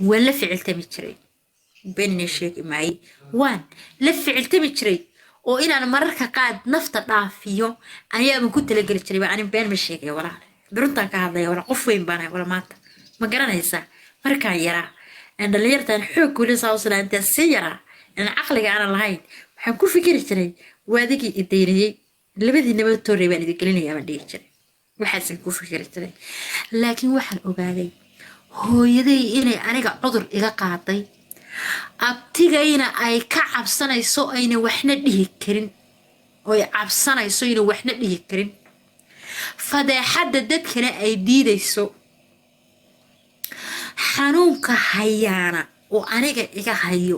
waan la ficiltami jiray beenna sheegi maay waan la ficiltami jiray oo inaan mararka qaad nafta dhaafiyo ayaan ku talagali jiray baan been ma sheegay walaal biruntan ka hadlay wala qof weyn baan wala maanta ma garanaysa markaan yaraa aan dhalinyartan xoog kula saawsan inta si yaraa aan aqliga aan lahayn waxaan ku fikiri jiray waadigii idayriyay labadii nabad toorey baan idin gelinayaa baan dhihi jiray waxaan ku fikiri jiray laakiin waxaan ogaaday hooyaday inay aniga cudur iga qaaday abtigayna ay ka cabsanayso ayna waxna dhihi karin oo ay cabsanayso inuu waxna dhihi karin fadeexada dadkana ay diidayso xanuunka hayaana oo aniga iga hayo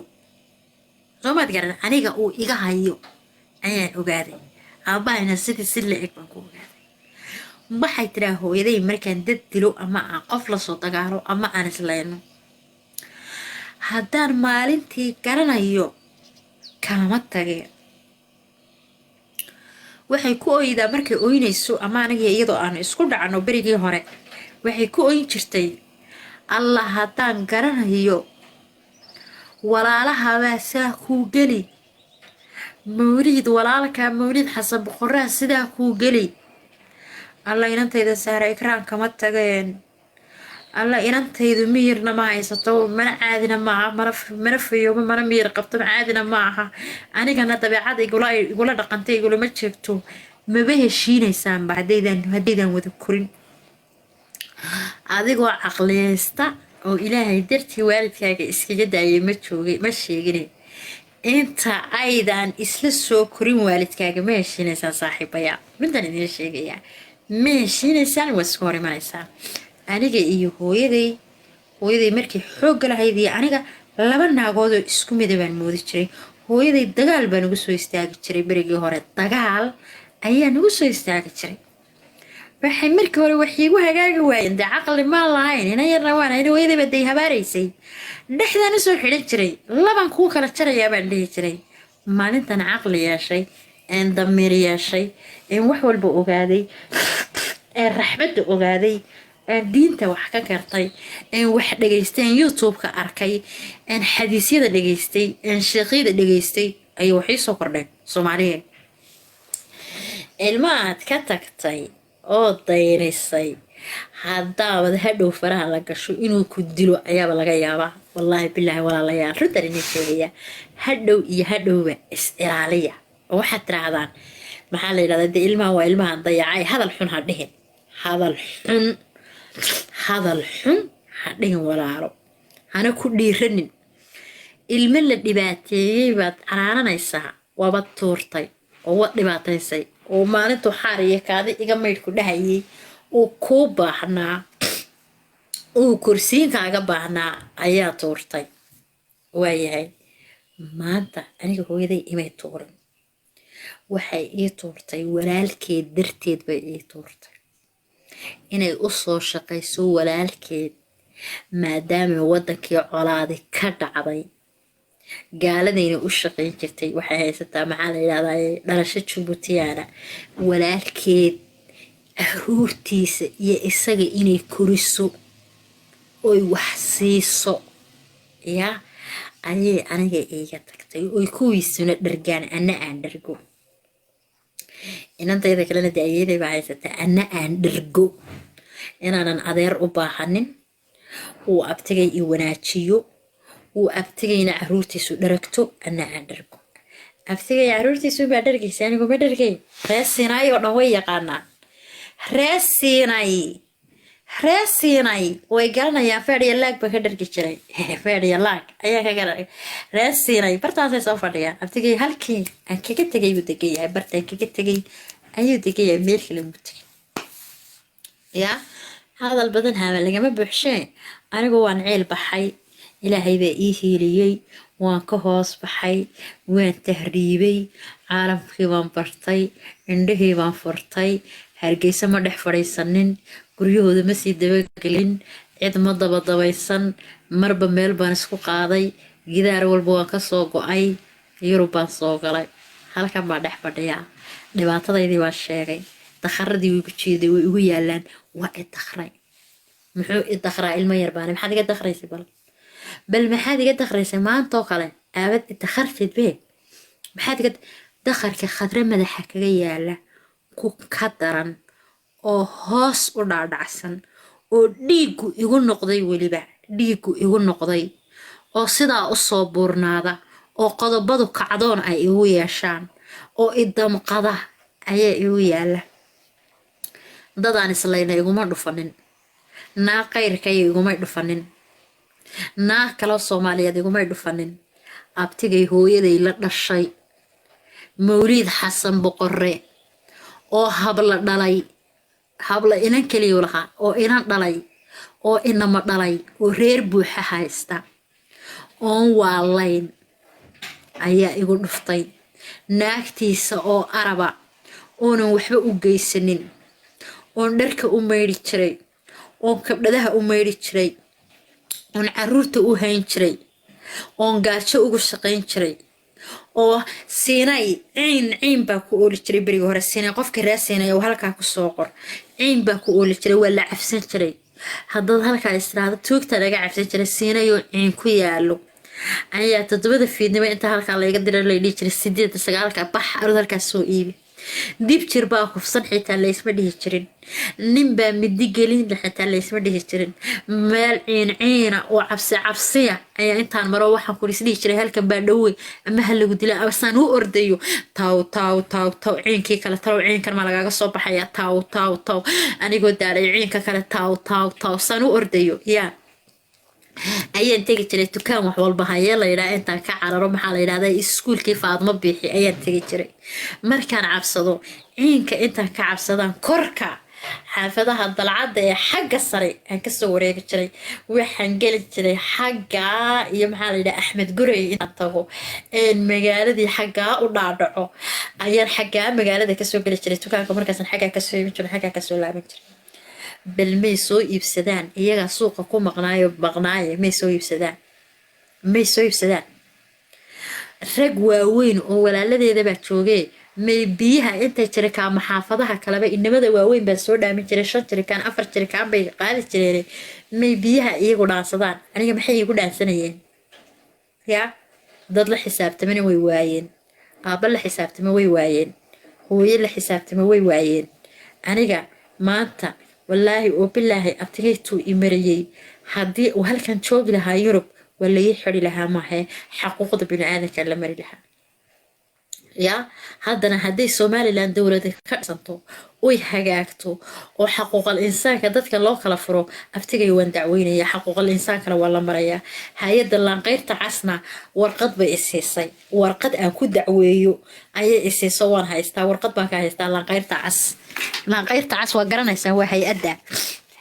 soomaad garan aniga uu iga hayo ayaan ogaaday aabahayna sidii si leeg baan ku ogaaday waxay tiraa hooyaday markaan dad dilo ama aan qof la soo dagaalo ama aan islayno haddaan maalintii garanayo kalama tageen waxay ku oydaa markay oynayso ama aniga iyadoo aan isku dhacno berigii hore waxay ku oyn jirtay allah haddaan garanayo walaalahabaa sidaa kuu geli mawliid walaalkaa mawliid xasan boqoraa sidaa kuu geli alla inantayda saara ikraan kama tageen alla inantaydu miyirna ma haysato mana caadina maaha mana fiyo mana miyir qabto caadina maaha anigana dabeecada igula dhaqantay igulama jeegto maba heshiinaysaanba haddaydan wada korin adigoo caqliyeysta oo ilaahay dartii waalidkaaga iskaga daayay ma sheegine inta aydan isla soo korin waalidkaaga ma heshiinaysaan saaxiibaya midaan idin sheegayaa ma heshiinaysaan waa iska hor imanaysaan aniga iyo hooyaday markii xoogga lahayd iyo aniga laba naagoodoo isku mida baan moodi jiray hooyaday dagaal baa nagu soo istaagi jiray berigii hore dagaal ayaa nagu soo istaagi jiray waxay markii hore wax iigu hagaagi waayeen dee caqli maan lahayn ina yarna waan ina hooyaday baa day habaaraysay dhexdaana soo xidhan jiray laban kuu kala jarayaa baan dhihi jiray maalintan caqli yeeshay een damiir yeeshay een wax walba ogaaday een raxmadda ogaaday een diinta wax ka gartay een wax dhageystay een youtube-ka arkay een xadiisyada dhageystay een sheeqyada dhageystay ayay waxay soo kordheen Soomaaliyeed ilmaad ka tagtay oo dayrisay haddaabad hadhow faraha la gasho inuu ku dilo ayaaba laga yaabaa wallaahi bilaahi walaalayaal runtan idin sheegayaa hadhow iyo hadhowba is ilaaliya oo waxaad tirahdaan maxaa la yidhahdaa dee ilmaha waa ilmahan dayacay hadal xun ha dhihin hadal xun hadal xun ha dhihin walaalo hana ku dhiiranin ilmo la dhibaateeyey baad canaananaysaa waabad tuurtay oo wad dhibaataysay oo maalintuu xaar iyo kaadi iga maydhku dhahayay uu kuu baahnaa uu kursiinkaaga baahnaa ayaa tuurtay waayahay maanta aniga hooyaday imay tuurin waxay ii tuurtay walaalkeed darteed bay ii tuurtay inay u soo shaqayso walaalkeed maadaama waddankii colaadi ka dhacday gaaladayna u shaqayn jirtay waxay haysataa maxaa la yidhahdaa dhalasho Jubbutiyaana walaalkeed aruurtiisa iyo isaga inay koriso oy wax siiso yaa ayay aniga iiga tagtay oy kuwiisuna dhargaan ana aan dhargo inantayda kalena dee ayeeday baa haysataa ana aan dhargo inaanan adeer u baahanin uu abtigay i wanaajiyo uu abtigayna caruurtiisu dharagto ana aan dhargo abtigay caruurtiisu baa dhargaysa anigu ma dhargay reer Siinay oo dhan way yaqaanaan reer Siinay way garanayaan fadhiya laag ba ka dhargi jiray fadhiya laag ayaa ka garanay reer Siinay bartaasay soo fadhiyaan abtigay halkii aan kaga tagay buu degayahay bartaan kaga tagay ayuu degayahay meel kale mutay yaa hadal badan haama lagama buuxshay anigu waan ceel baxay ilaahay baa ii hiiliyey waan ka hoos baxay waan tahriibay caalamkii baan bartay indhahii baan furtay hargeysa ma dhex fadhiisanin guryahooda ma sii dabagelin cid ma dabadabaysan marba meel baan isku qaaday gidaar walba waan ka soo go'ay Yurub baan soo galay halkan baan dhex fadhiyaa dhibaatadaydii waan sheegay dakharadii way ku jeeday way ugu yaalaan waa i dakhray muxuu i dakhraa ilmo yar baan maxaad iga dakhraysay bal maxaad iga dakhraysay maanta oo kale aabad i dakhartid be maxaad iga dakharka khadra madaxa kaga yaala ku ka daran oo hoos u dhaadhacsan oo dhiigu igu noqday weliba dhiigu igu noqday oo sidaa u soo buurnaada oo qodobadu kacdoon ay igu yeeshaan oo idamqada ayaa igu yaala dadaan islayna iguma dhufanin naa qayrkay iguma dhufanin naa kala Soomaaliyeed iguma dhufanin abtigay hooyaday la dhashay Mawlid Xasan Boqorre oo habla dhalay habla inan kaliyo laha oo inan dhalay oo inama dhalay oo reer buuxa haysta oo waalayn ayaa igu dhuftay naagtiisa oo araba oonan waxba u geysanin oon dharka u meydhi jiray oon kabdhadaha u meydhi jiray oon caruurta u hayn jiray oon gaajo ugu shaqayn jiray oo Siinay ciin baa ku ooli jiray bariga hore Siinay qofka reer Siinay oo halkaa ku soo qor ciin baa ku ooli jiray waa la cafsan jiray haddaad halkaa istiraado tuugta laga cafsan jiray Siinay oo ciin ku yaalo ayaa 7 fiidnimo inta halkaa laga diray la dhigi jiray 8 9 bax arud halkaa soo iibi dib jir baa kufsan xitaa la isma dhihi jirin nin baa midi gelin xitaa la isma dhihi jirin meel ciina oo cabsiya ayaa intaan maro waxaan ku isdhihi jiray halkan baa dhawey ama hal lagu dilaa abasaan u ordayo taw ciinkii kale taw ciinkan ma lagaga soo baxaya taw anigoo daalay ciinka kale taw saan u ordayo yaa ayaan tegi jiray dukaan wax walba hayee la yidhaa intaan ka cararo maxaa la yidhahdaa iskuulkii Faadmo Biixi ayaan tegi jiray markaan cabsado ciinka intaan ka cabsadaan korka xaafadaha dalcadda ee xagga sare aan kasoo wareegi jiray waxaan geli jiray xagga iyo maxaa la yidhaa Axmed Gurey intaan tago magaaladii xaggaa u dhaadhaco ayaan xaggaa magaalada kasoo geli jiray dukaanka markaasaan xaggaa kasoo iibin jiray xaggaa kasoo laaban jiray bal may soo iibsadaan iyaga suuqa ku maqnaayo may soo iibsadaan rag waaweyn oo walaaladeeda baa joogay may biyaha intay jirikaan maxaafadaha kaleba inamada waaweyn baa soo dhaamin jiray 5 jirikaan 4 jirikaan bay qaadi jireen may biyaha iyagu dhaansadaan aniga maxay igu dhaansanayeen yaa dad la xisaabtamana way waayeen aaba la xisaabtama way waayeen hooyo la xisaabtama way waayeen aniga maanta والله وبالله أبتغيتو إمريي هدي وهل كان شوق لها يوروب ولا يحري لها ما هي حقوق بني آدم كان لمري لها يا هادنا هدي سوماليلاند دولة كرسنتو وي هاجاكتو وحقوق الإنسان كدتك الله كلا فرو أفتكي وين دعويني يا حقوق الإنسان كلا والله مريا هايد اللي غير تعسنا ورقد بإسيسي ورقد أكو دعويو أي إسيسي وان هايستا ورقد باكا هايستا لا غير تعس لا غير تعس وقرنيسان هو هيأدا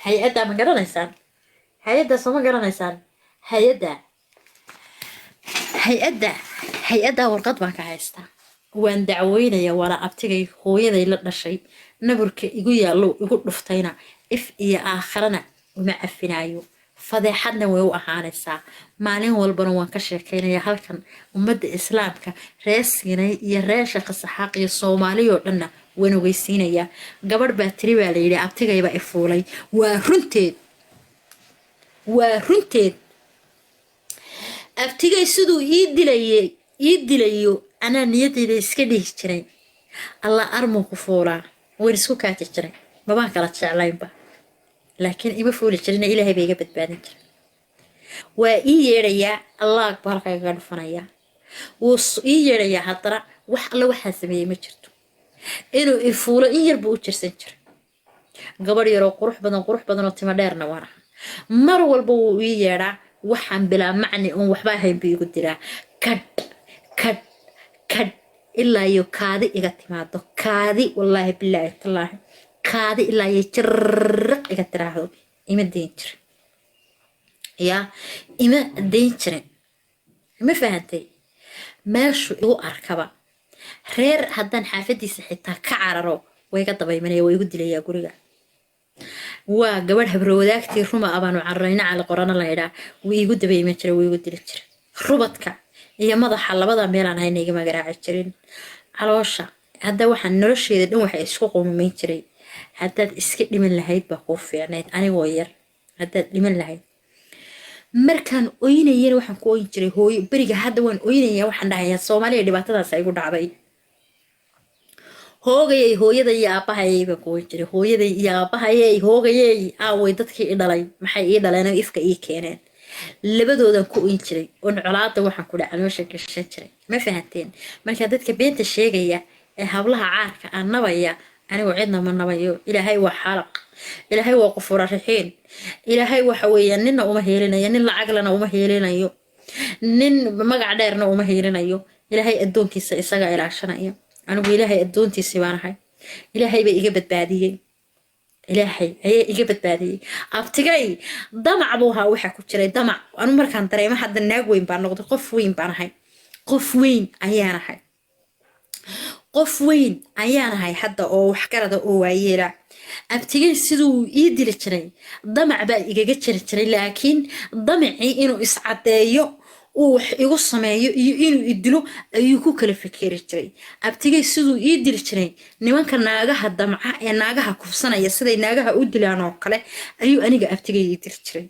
هيأدا ما قرنيسان هيأدا سما قرنيسان هيأدا هيأدا ورقد باكا هايستا waan dacweynaya wala abtigay hooyaday la dhashay nabarka igu yaalo igu dhuftayna if iyo aakhirana uma cafinayo fadeexadna way u ahaanaysaa maalin walbana waan ka sheekeynaya halkan ummadda islaamka reesinay iyo reesha qasaxaaq iyo Soomaaliyo dhanna waan ogeysiinaya gabadh baa tiri baa la yiri abtigay baa ifuulay waa runteed abtigay siduu ii dilayo أنا نيتي ذي سكدي شرين الله أرمو كفولا ورسكو كاتي شرين ما بان كلا تشعلين با لكن إما فولي شرين إلهي بيجا بتباني وإيه الله أكبر كي فنايا وإيه ريا حطرا الله واحد سميه مجرتو إنه الفولا إيه يربو تشرسنجر قبل يرو قروح بدن وتمديرنا ورا مر والبو إيه وحن بلا معني أن وحباها بيجو ديرا كد إلا يو كادي إغتمادو كادي والله بالله تالله كادي إلا يجرق إغتراهو إما دينجر يا إما دينجر ما فهمتي ماشو إغو أركبا رير هدان حافدي سحيطا كعرارو ويقا دبايمانيا ويقود ليا قريقا وقبل هبروداكتي روما أبانو عرينا على قرانا لايدا ويقود دبايمانيا ويقود ليا ربطك iyo madaxa labada meel aan hayniga ma garaaci jirin caloosha hadda waxaan nolosheeda dhan waxa isku qoomay jiray haddaad iska dhiman lahayd ba ku fiicneed anigoo yar haddaad dhiman lahayd markaan ooynayeen waxaan ku ooyin jiray hooyo bariga hadda waan ooynaya waxaan dhahayaa Soomaaliya dhibaatadaas ay igu dhacday hoogayay hooyada iyo aabahay ba ku ooyin jiray hooyada iyo aabahay hoogayay aaway dadkii i dhalay maxay ii dhaleen ifka ii keeneen labadoodan ku ooyin jiray oo colaada waxaan ku dhacay meesha gashan jiray ma fahanteen marka dadka beenta sheegaya ee hablaha caarka aan nabaya anigu cidna ma nabayo ilaahay waa xalaq ilaahay waa qofur raxiin ilaahay waxa weeyaan ninna uma heelinayo nin lacag lana uma heelinayo nin magac dheerna uma heelinayo ilaahay adoonkiisa isaga ilaashanayo anigu ilaahay adoontiisa baanahay ilaahay bay iga badbaadiyay إلهي هي إجابة بادي أبتجي ضمع بوها وحكي كتير ضمع أنا مرة كان ترى ما حد الناقوين بانقط قفوين بانهاي قفوين أيانا هاي قفوين أيانا هاي حتى أو حكرة أو عيلة أبتجي سدو يدي للشري ضمع بقى إجا كتير لكن ضمعي إنه إسعاد يو ويقول سمايو إنه يدلو يكون كل فكرة شيء أبتجي سدو يدل شيء نوان كان ناجها الدمعة يعني ناجها كفصنا يصير ناجها أودل أنا وقله أيو أنا جا أبتجي يدل شيء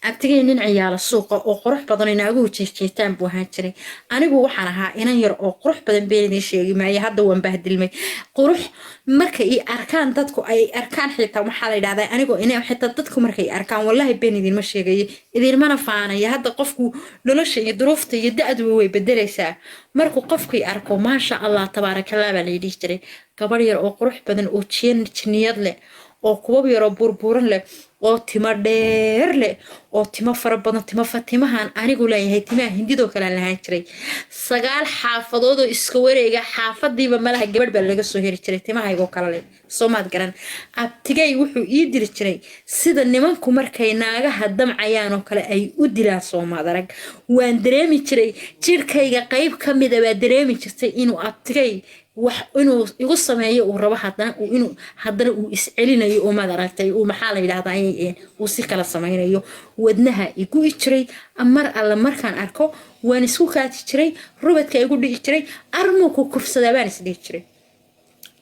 أبتجي ننعي على السوق وقروح بدن ناجو تشتان بوها شيء أنا جو حناها إنا ير قروح بدن بيني شيء معي هذا وانبهدل مي قروح مركي أركان تدكو أي أركان حتى محل هذا أنا جو إنا حتى تدكو مركي أركان والله بيني دي المشي جاي إذا ما نفعنا يا هذا قفكو لولش يدروفت يدأد ويبدلسا مركو قفكي أركو ما شاء الله تبارك الله بلي يشتري كبرير أو قروح بدن أو تشنيد له أو كوب يرى بربورن له أو تما دير له أو تما فربنا تما أنا قول هي تما هندي دو كلا لها يشتري سجال حافظه دو إسكوريجا حافظ دي بملها جبر بلغة سهير يشتري تما هيجو كلا له صومات جران أبتجي وحو يدير يشتري سيدا نمان كمركي ناجا هدم عيانو كلا أي ودلا صومات درج وان درامي يشتري شركة قريب كم ده بدرامي يشتري إنه أبتجي وإنه يقص معي وربح حتى وإنه حضر ويسألنا يوم ما دركتي ومحل إلى هذا وسكر السماين يو ودنها يقول يشتري أمر على مركان أركو ونسوكات يشتري ربط كي يقول يشتري أرموكو كفص دبانس يشتري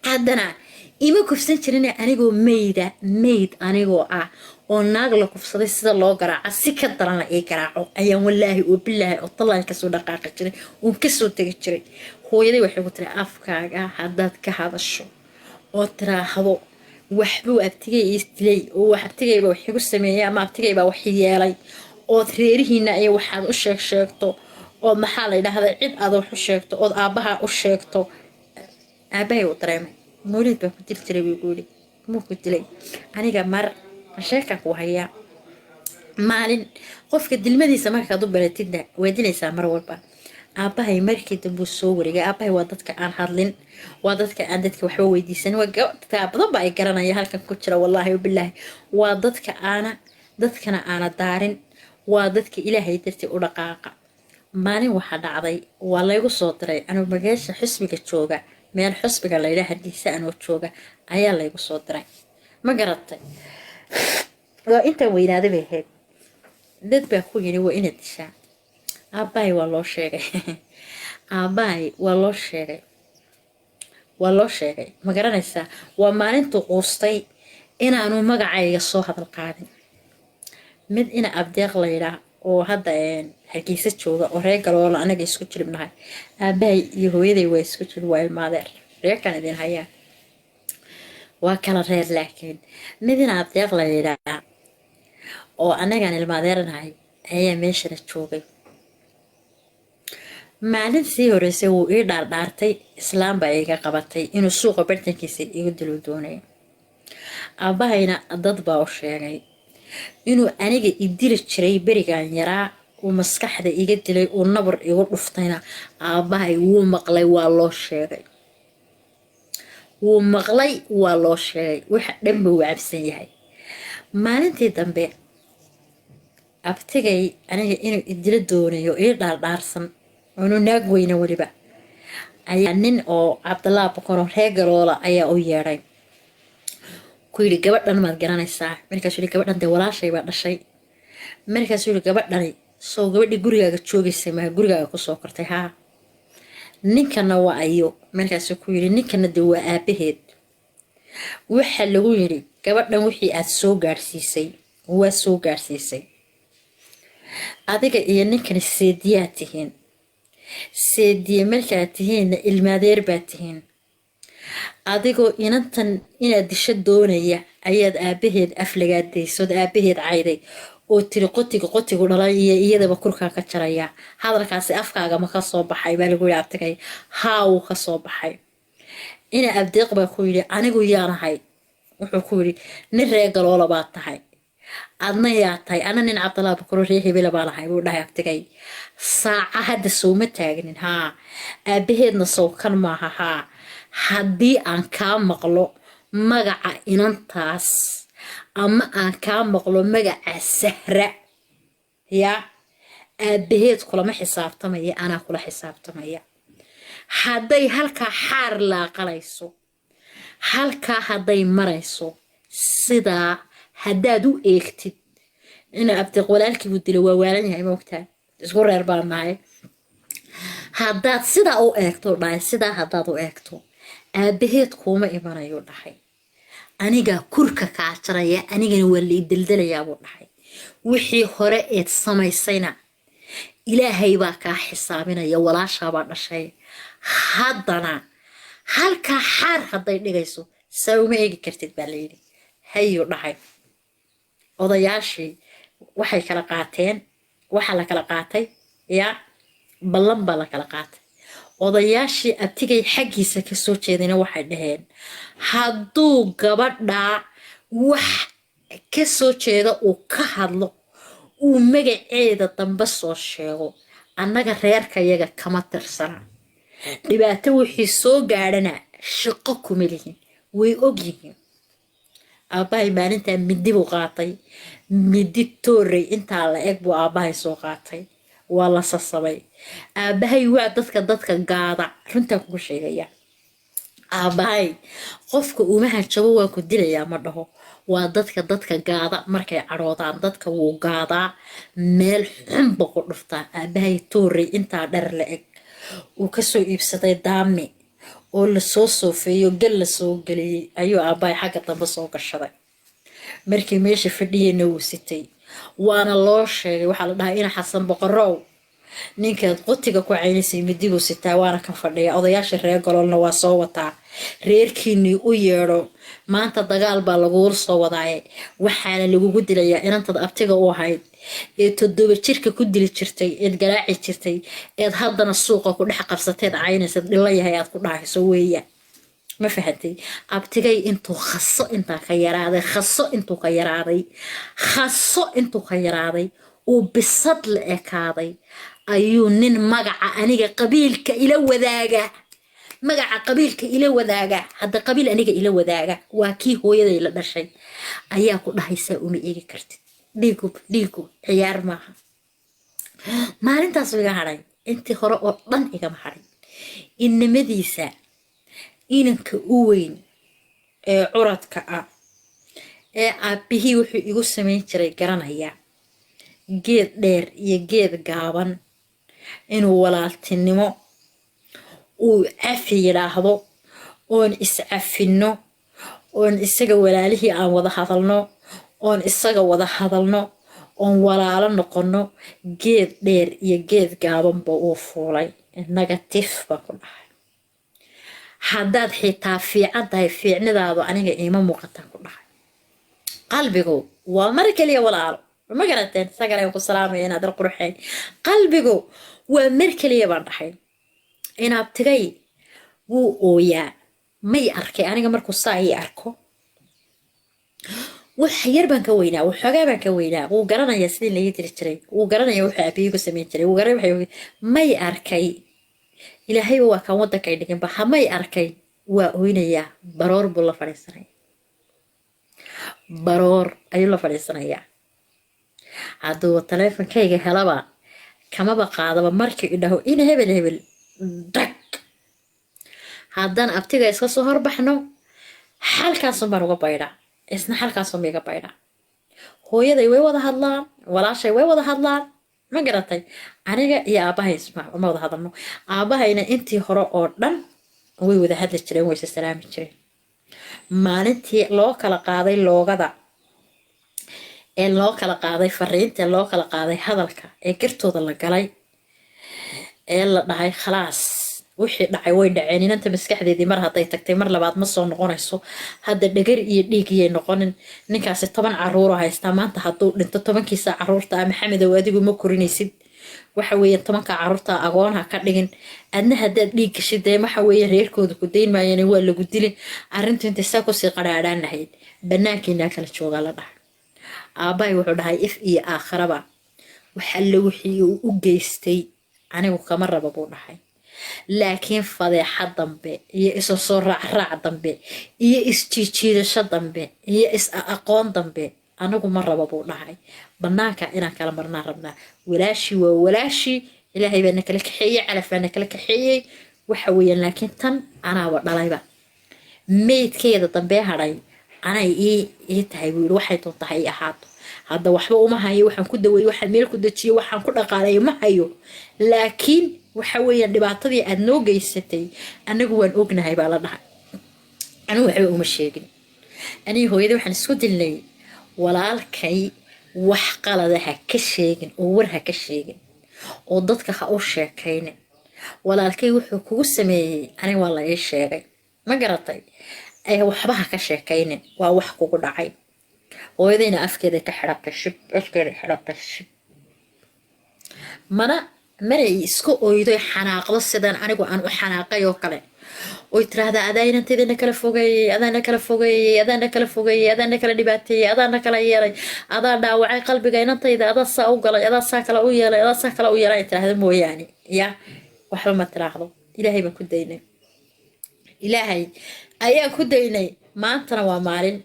عندنا إما كفص يشترينا أنا جو ميد أنا جو وناقل كفص ده سيد الله قرع السكر درنا إيه قرعه أيام والله وبالله وطلع الكسو دقائق يشتري وكسو تيجي hooyaday waxay ku tiri afkaaga hadaad ka hadasho oo tiraahdo waxbuu abtigay istilay oo abtigayba wax igu sameeyay ama abtigayba wax yeelay oo reerihiina ay waxaad u sheegto oo maxaa la yiraahdaa cid aad wax u sheegto oo aabaha u sheegto aabahay uu dareemay mawlid baa ku dili jiray buu guuri muu ku dilay aniga mar sheekan ku hayaa maalin qofka dilmadiisa markaad u baratidna waa dilaysaa mar walba aabahay markii dambe soo wareegay aabahay waa dadka aan hadlin waa dadka aan dadka waxba weydiisan waa dadka badan baa ay garanaya halkan ku jira wallaahi bilaahi waa dadkana aana daarin waa dadka ilaahay dartii u dhaqaaqa maalin waxaa dhacday waa laygu soo diray anuu magaasha xisbiga jooga meel xisbiga layidhaa Hargeysa anoo jooga ayaa laygu soo diray ma garatay waa intaan weynaaday bay ahayd dad baa ku yidhi waa inaad dishaa aabahay waa loo sheegay aabahay waa loo sheegay ma garanaysaa waa maalintuu quustay inaanu magacayga soo hadal qaadin mid ina abdeeq layidhaa oo hadda Hargeysa jooga oo reer galoola anaga isku jiribnahay aabahay iyo hooyaday waa isku jirib waa ilmaadeer reerkan idin hayaa waa kala reer laakiin mid ina abdeeq layidhaa oo anagaan ilmaadeernahay ayaa meeshana joogay maalin sii horeysay wuu ii dhaardhaartay islaam baa iga qabatay inuu suuqa bartankiisa igu dilo doonay aabahayna dad baa u sheegay inuu aniga i dili jiray berigaan yaraa uu maskaxda iga dilay uu nabar igu dhuftayna aabahay wuu maqlay waa loo sheegay waxa dhanba wuu cabsan yahay maalintii dambe abtigay aniga inuu i dilo doonayo ii dhaardhaarsan anu naag weyna waliba ayaa nin oo Cabdallah Boqor reer galoola ayaa u yeeray ku yiri gabadhan maad garanaysaa markaasuu yiri gabadhan de walaashay baa dhashay markaasuu yiri gabadhani soo gabadhi gurigaaga joogaysay ma gurigaaga ku soo kortay haa ninkana waa ayo markaasuu ku yiri ninkana de waa aabaheed waxa lagu yiri gabadhan wixii aad soo gaarsiisay adiga iyo ninkani seediyaa tihiin seediye markaa tihiinna ilmaadeer baa tihiin adigoo inantan inaad disho doonaya ayaad aabaheed aflagaadaysood aabaheed cayday oo tiri qotigu dhalay iyo iyadaba kurkaan ka jaraya hadalkaasi afkaaga ma ka soo baxay baa lagu yidhi abtigay haa wuu ka soo baxay ina abdeeq baa ku yidhi anigu yaanahay wuxuu ku yidhi nin reer galoola baa tahay adna yaa tahay ana nin Cabdallah Boqor reer hebela baa lahay buu dhahay abtigay saaca hadda soo ma taagnin haa aabaheedna soo kan maaha haa haddii aan kaa maqlo magaca inantaas ama aan kaa maqlo magaca Sahra yaa aabaheed kulama xisaabtamaya anaa kula xisaabtamaya hadday halkaa xaar laaqalayso halkaa hadday marayso sidaa haddaad u eegtid ina abdeeq walaalkii buu dilay waa waalan yahay ma ogtaa isku reer baan nahay haddaad sidaa u eegto dhahay sidaa haddaad u eegto aabaheed kuuma imanayo dhahay anigaa kurka kaa jaraya anigana waa la idildalayaa buu dhahay wixii hore eed samaysayna ilaahay baa kaa xisaabinaya walaashaabaa dhashay haddana halkaa xaar hadday dhigayso saa uma eegi kartid baa layidhi hayuu dhahay odayaashii waxay kala qaateen waxa la kala qaatay yaa ballan baa la kala qaatay odayaashii abtigay xaggiisa ka soo jeedayna waxay dhaheen hadduu gabadhaa wax ka soo jeeda uu ka hadlo uu magaceeda dambe soo sheego annaga reerkayaga kama tirsana dhibaato wixii soo gaadhana shaqo kuma lihin way ogyihiin aabahay maalintaa midi buu qaatay midi toorey intaa la eg buu aabahay soo qaatay waa la sasabay aabahay waa dadka gaada runtaan kugu sheegaya aabahay qofka umaha jabo waa ku dilayaa ma dhaho waa dadka gaada markay cadhoodaan dadka wuu gaadaa meel xunba ku dhuftaa aabahay toorey intaa dhar la eg uu kasoo iibsaday daami oo lasoo soofeeyo gal lasoo geliyey ayuu aabahay xagga dambe soo gashaday markii meesha fadhiyeyna wuu sitay waana loo sheegay waxaa la dhahay ina Xasan Boqorow ninkaad qotiga ku caynaysay midi buu sitaa waana ka fadhiya odayaasha reer galoolna waa soo wataa reerkiinii u yeedho maanta dagaal baa laguul soo wadaaye waxaana lagugu dilayaa inantaad abtiga u ahayd ee 7 jirka ku dili jirtay eed garaaci jirtay eed haddana suuqa ku dhex qabsateed caynaysad dhila yahay aad ku dhahayso weeya ما فهمتي أبتجي أنتو خصو أنت خيرادي خصو أنتو خيرادي خصو أنتو خيرادي وبالصدل إكادي أيو نين مقع أنيقا قبيلك إلى وذاقة مقع قبيلك إلى وذاقة هذا قبيل أنيقا إلى وذاقة واكي هو يدي لنا شيء أياكو نهيسا أمي إيجي كرتي ديكو عيار معها ما أنت أصبح هراي أنت خرا أطلن إيجا محري إن مديسا إنك أوين عرضك أبيه وحي يقول سمين جري garanaya geed dheer iyo geed gaaban inuu walaaltinimo uu cafi yiraahdo oon iscafino oon isaga walaalihii aan wada hadalno oon isaga wada hadalno oon walaalo noqono geed dheer iyo geed gaaban buu u fuulay negative ba ku dhahay haddaad xitaa fiican tahay fiicnidaadu aniga iima muuqataan ku dhahay qalbigu waa mar kaliya walaalo ma garanteen sagale ku salaamay inaad qurxeen qalbigu waa mar kaliya baan dhahay inaad tagay wuu ooyaa may arkay aniga markuu saa ii arko wax yar baan ka weynaa waxoogaa baan ka weynaa wuu garanayaa sidii laga tiri jiray wuu garanayaa wuxuu abiyigu samayn jiray wuu garanaya may arkay ilaahay waa kan wadanka ay dhigin ba may arkay waa ooynayaa baroor buu la fadhiisanaya baroor ayuu la fadhiisanayaa hadduu taleefankayga helaba kamaba qaadaba markii idhaho in hebel dag haddaan abtiga iska soo horbaxno halkaasoo baan uga baydhaa isna halkaasoo miiga baydhaa hooyaday way wada hadlaan walaashay way wada hadlaan ma garatay aniga iyo aabahay isma ma wada hadalno aabahayna intii hore oo dhan way wada hadli jireen way salaami jireen maalintii loo kala qaaday loogada ee loo kala qaaday fariinta loo kala qaaday hadalka ee gartooda la galay ee la dhahay khalaas wixii dhacay way dhaceen inanta maskaxdeedii mar hadday tagtay mar labaad ma soo noqonayso hadda dhagar iyo dhiig iyay noqonin ninkaasi 10 caruur haystaa maanta hadduu dhinto 10kiisa caruurta maxamed oo adigu ma korinaysid waxa weeye 10ka caruurta agoonha ka dhigin adna haddaad dhiig gashiday waxa weeye reerkooda ku deyn maayeen waa lagu dilay arrintu inta saako si qaraadaan lahayd banaankiina kala jooga la dhahay aabay wuxuu dhahay if iyo aakhiraba waxa la wixii u geystay anigu kama rabo buu dhahay laakiin fadeexad dambe iyo isu soo raac dambe iyo isjiijiidasho dambe iyo is aqoon dambe anigu ma rabo buu dhahay banaanka inaan kala marnaa rabnaa walaashi waa walaashi ilaahay baa nakala kaxeeyay calafana kala kaxeeyay waxa weeyaan laakiin tan anaaba dhalayba meedkeeda dambe haday anay ii tahay wiil waxay tahay ahaato hadda waxba uma hayo waxaan ku daweeyay waxaan meel ku dajiyo waxaan ku dhaqaalay ma hayo laakiin waxa weeyaan dhibaatadii aad noo geysatay anagu waan ognahay baa la dhahay anigu waxba uma sheegin aniga hooyadii waxaan isku dilnay walaalkay wax qalad ah ka sheegin oo war ha ka sheegin oo dadka ha u sheekaynin walaalkay wuxuu kugu sameeyay aniga waa la ii sheegay ma garatay ay waxba ha ka sheekaynin waa wax kugu dhacay hooyadayna afkeeda ka xidhatay shib afkeeda xidhatay shib mana isku ooydo xanaaqdo sidaan anigu aan u xanaaqay oo kale oo tiraahdaa adaynanteedina kala fogeeyay adaana kala dhibaateeyay adaana kala yeelay adaa dhaawacay qalbiga inantayda adaa saa u galay adaa saa kala u yeelay adaa saa kala u yeelay tiraahdo mooyaane ya waxba ma tiraahdo ilaahay baan ku daynay ilaahay ayaan ku daynay maantana waa maalin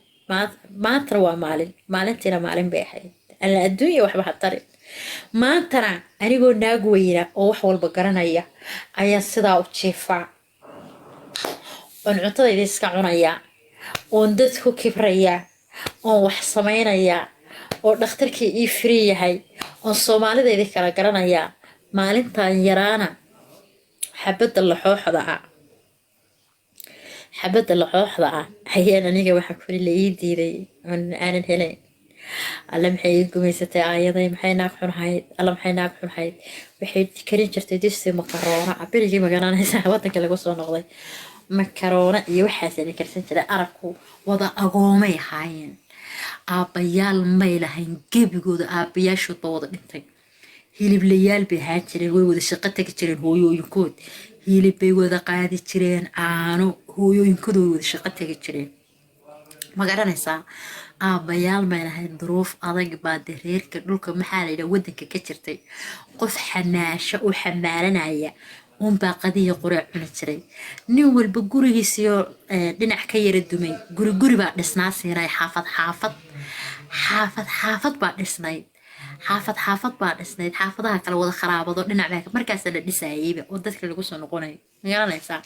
maalintiina maalin bay ahayd alla adduunya waxba ha tarin maantana anigoo naag weyna oo wax walba garanaya ayaa sidaa u jiifaa oon cuntadayda iska cunaya oon dad ku kibraya oon wax samaynaya oo dhakhtarkii ii free yahay oon soomaalidayda kala garanaya maalintan yaraana xabadda laxooxda ah ayaan aniga waxaa kuli la ii diiday oon aanan helayn alla maxay gumaysatay aayaday maxay naag xunhayd waxay karin jirtay disi makaroona abiligii magaranaysa wadanka lagu soo noqday makaroona iyo waxaas la karsan jiray arabku wada agoomay ahaayeen aabbayaal may lahayn gebigooda aabbayaashoodba wada dhintay hiliblayaal bay ahaan jireen way wada shaqo tagi jireen hooyooyinkood hilib bay wada qaadi jireen caano hooyooyinkadooda shaqo tegi jireen ma garanaysaa aabbayaal may lahayn duruuf adag baa dee reerka dhulka maxaa la yidhaha waddanka ka jirtay qof xamaasho u xamaalanaya unbaa qadiya quraac cuni jiray nin walba gurigiisiyo dhinac ka yara dumay guri baa dhisnaa siinay xaafad baa dhisnayd xaafadaha kale wada kharaabado dhinac markaasa la dhisayayba oo dadka lagu soo noqonayo ma garanaysaa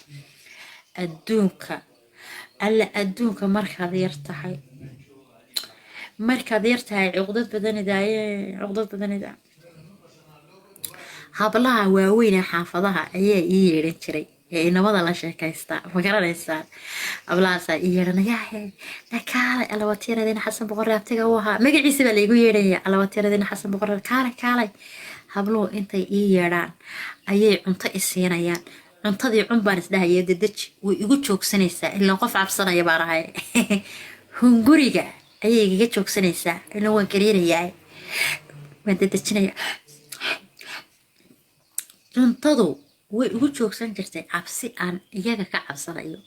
adduunka markaad yar tahay cuqdad badanida hablaha waaweynee xaafadaha ayaa ii yeedhan jiray ee inamada la sheekaystaa ma garanaysaa hablahaasaa ii yeedhanayaahe nakaale alawatiiradina xasan boqorre abtiga u ahaa magaciisa baa laygu yeedhaya alawatiiradina xasan boqorre kaalay habluhu intay ii yeedhaan ayay cunto isiinayaan cuntadii cun baan isdhahaya dedeji way igu joogsanaysaa ilaan qof cabsanaya baan ahay hunguriga ayay igaga joogsanaysaa ilaan waan gariirayaa waan dedejinaya cuntadu way igu joogsan jirtay cabsi aan iyaga ka cabsanayo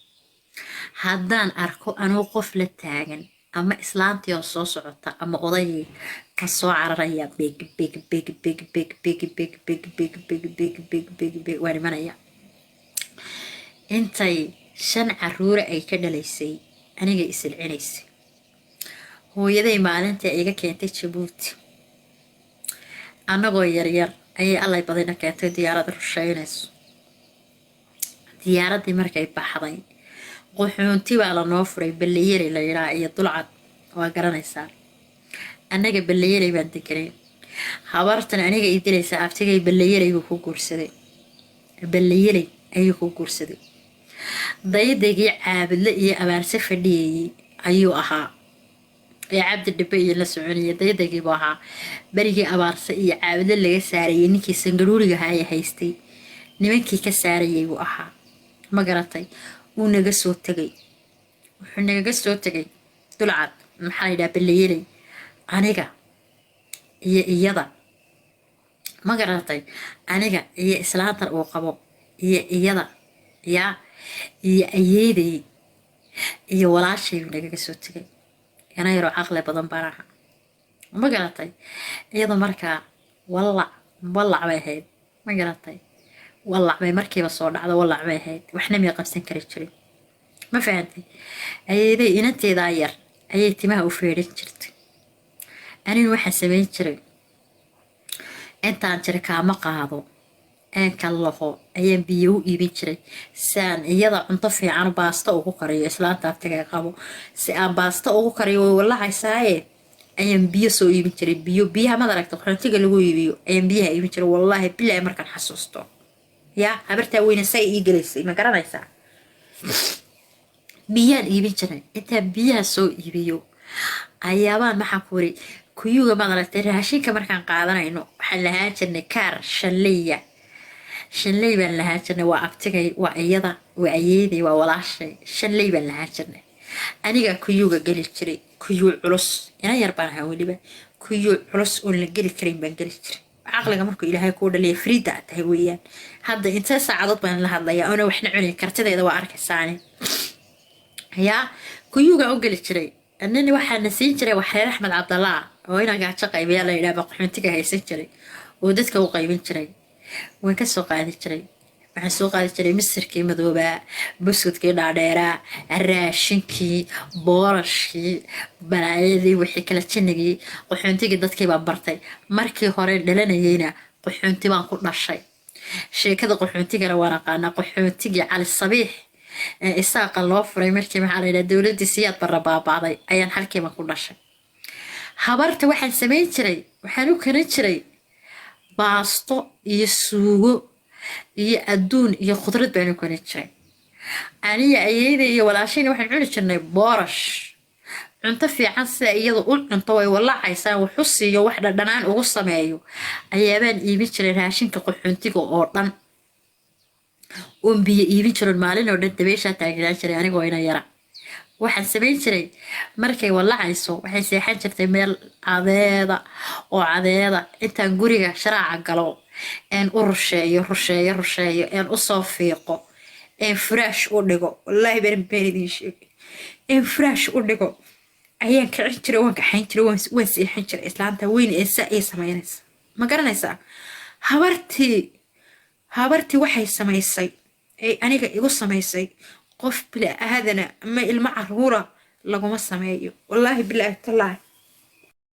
haddaan arko anuu qof la taagan ama islaantii oo soo socota ama odaygii ka soo cararaya waan imanaya intay 5 caruure ay ka dhalaysay aniga isilcinaysay hooyaday maalintii iga keentay Jabuuti anagoo yaryar ayay allay badina keentay diyaarad rusheynayso diyaaradii markay baxday quxuunti baa la noo furay ballayeri la yidhaa iyo dulcad waa garanaysaa annaga ballayeri baan deganeen habartan aniga ii dilaysa abtigay ballayeri ayuu ku guursaday daydagii caabidle iyo abaarse fadhiyayay ayuu ahaa ee cabdi dhibe iyo la soconaya daydagii buu ahaa berigii abaarse iyo caabidle laga saarayay ninkii sangaruuriga ahaa haystay nimankii ka saarayay buu ahaa ma garatay wuu naga soo tegay wuxuu nagaga soo tegay dulcad maxaa la yidhaha ballayeri aniga iyo iyada ma garatay aniga iyo islaantan uu qabo iyo iyada yaa iyo ayeeday iyo walaashay nagaga soo tegay yana yaroo caqli badan baan ahaa ma garatay iyada markaa wallac bay ahayd ma garatay wallac bay markiiba soo dhacdo wallac bay ahayd waxna miyay qabsan kari jirin ma fahantay ayeeday inanteedaa yar ayay timaha u feedhan jirtay anina waxaan samayn jiray intaan jirkaama qaado aanka laho ayaan biyo u iibin jiray saan iyada cunto fiican baasta ugu kariyo islaanta abtiga qabo si aan baasta ugu kariyo way wallahaysaaye ayaan biyo soo iibin jiray biyaha ma aragto qantiga lagu iibiyo ayaan biyaha iibin jiray wallahi billahi markaan xasuusto yaa habartaa weyna say ii galaysay ma garanaysaa biyaan iibin jiray intaan biyaha soo iibiyo ayaabaan maxaan ku wari kuyuga ma aragtay raashinka markaan qaadanayno waxaan lahaan jirnay kaar shanley baan lahaan jirnay waa abtigay waa iyada waa ayeeday waa walaashay shanley baan lahaan jirnay aniga kuyuga geli jiray kuyuu culus ina yar baan ahaa weliba kuyuu culus oon la geli karin baan geli jiray caqliga markuu ilaahay kuu dhaliya friida tahay weeyaan hadda intee saacadood baan la hadlayaa oona waxna cunay kartideeda waa arkaysaane yaa kuyuga u geli jiray annani waxaana siin jiray waxreer axmed cabdallah oo inaa gaajo qaybiyaa la yidhaha qaxoontiga haysan jiray oo dadka u qaybin jiray waan ka soo qaadi jiray waxaan soo qaadi jiray misirkii madoobaa buskudkii dhaadheeraa raashinkii boorashkii balaayadii wixii kala jinnigii qaxoontigii dadkii baan bartay markii hore dhalanayeyna qaxoonti baan ku dhashay sheekada qaxoontigana waan aqaanaa qaxoontigii cali sabiix isaaqa loo furay markii maxaa la yidhaha dowladdii siyaad barra baaba'day ayaan halkiiba ku dhashay habarta waxaan samayn jiray waxaan u karin jiray baasto iyo suugo iyo adduun iyo khudrad baan u karin jiray aniga ayeeyda iyo walaashayna waxaan cuni jirnay boorash cunto fiican sida iyada u cunto way walacaysaan wuxu siiyo wax dhadhanaan ugu sameeyo ayaabaan iibin jiray raashinka qaxoontiga oo dhan biyo iibin jiray maalin oo dhan dabeeshaa taagnaan jiray anigoo ina yara waxaan samayn jiray markay walacayso waxay seexan jirtay meel cadeeda intaan guriga sharaaca galo een u rusheeyo een u soo fiiqo فريش ودقو والله بين شيء فريش ودقو ayaan kicin jiray waan kaxayn jiray waan seexin jiray islaanta weyn ee saa ay samaynaysa ma garanaysaa habartii waxay samaysay ee aniga igu samaysay qof bila aadana ama ilmo caruura laguma sameeyo wallaahi bilaahi tallaahi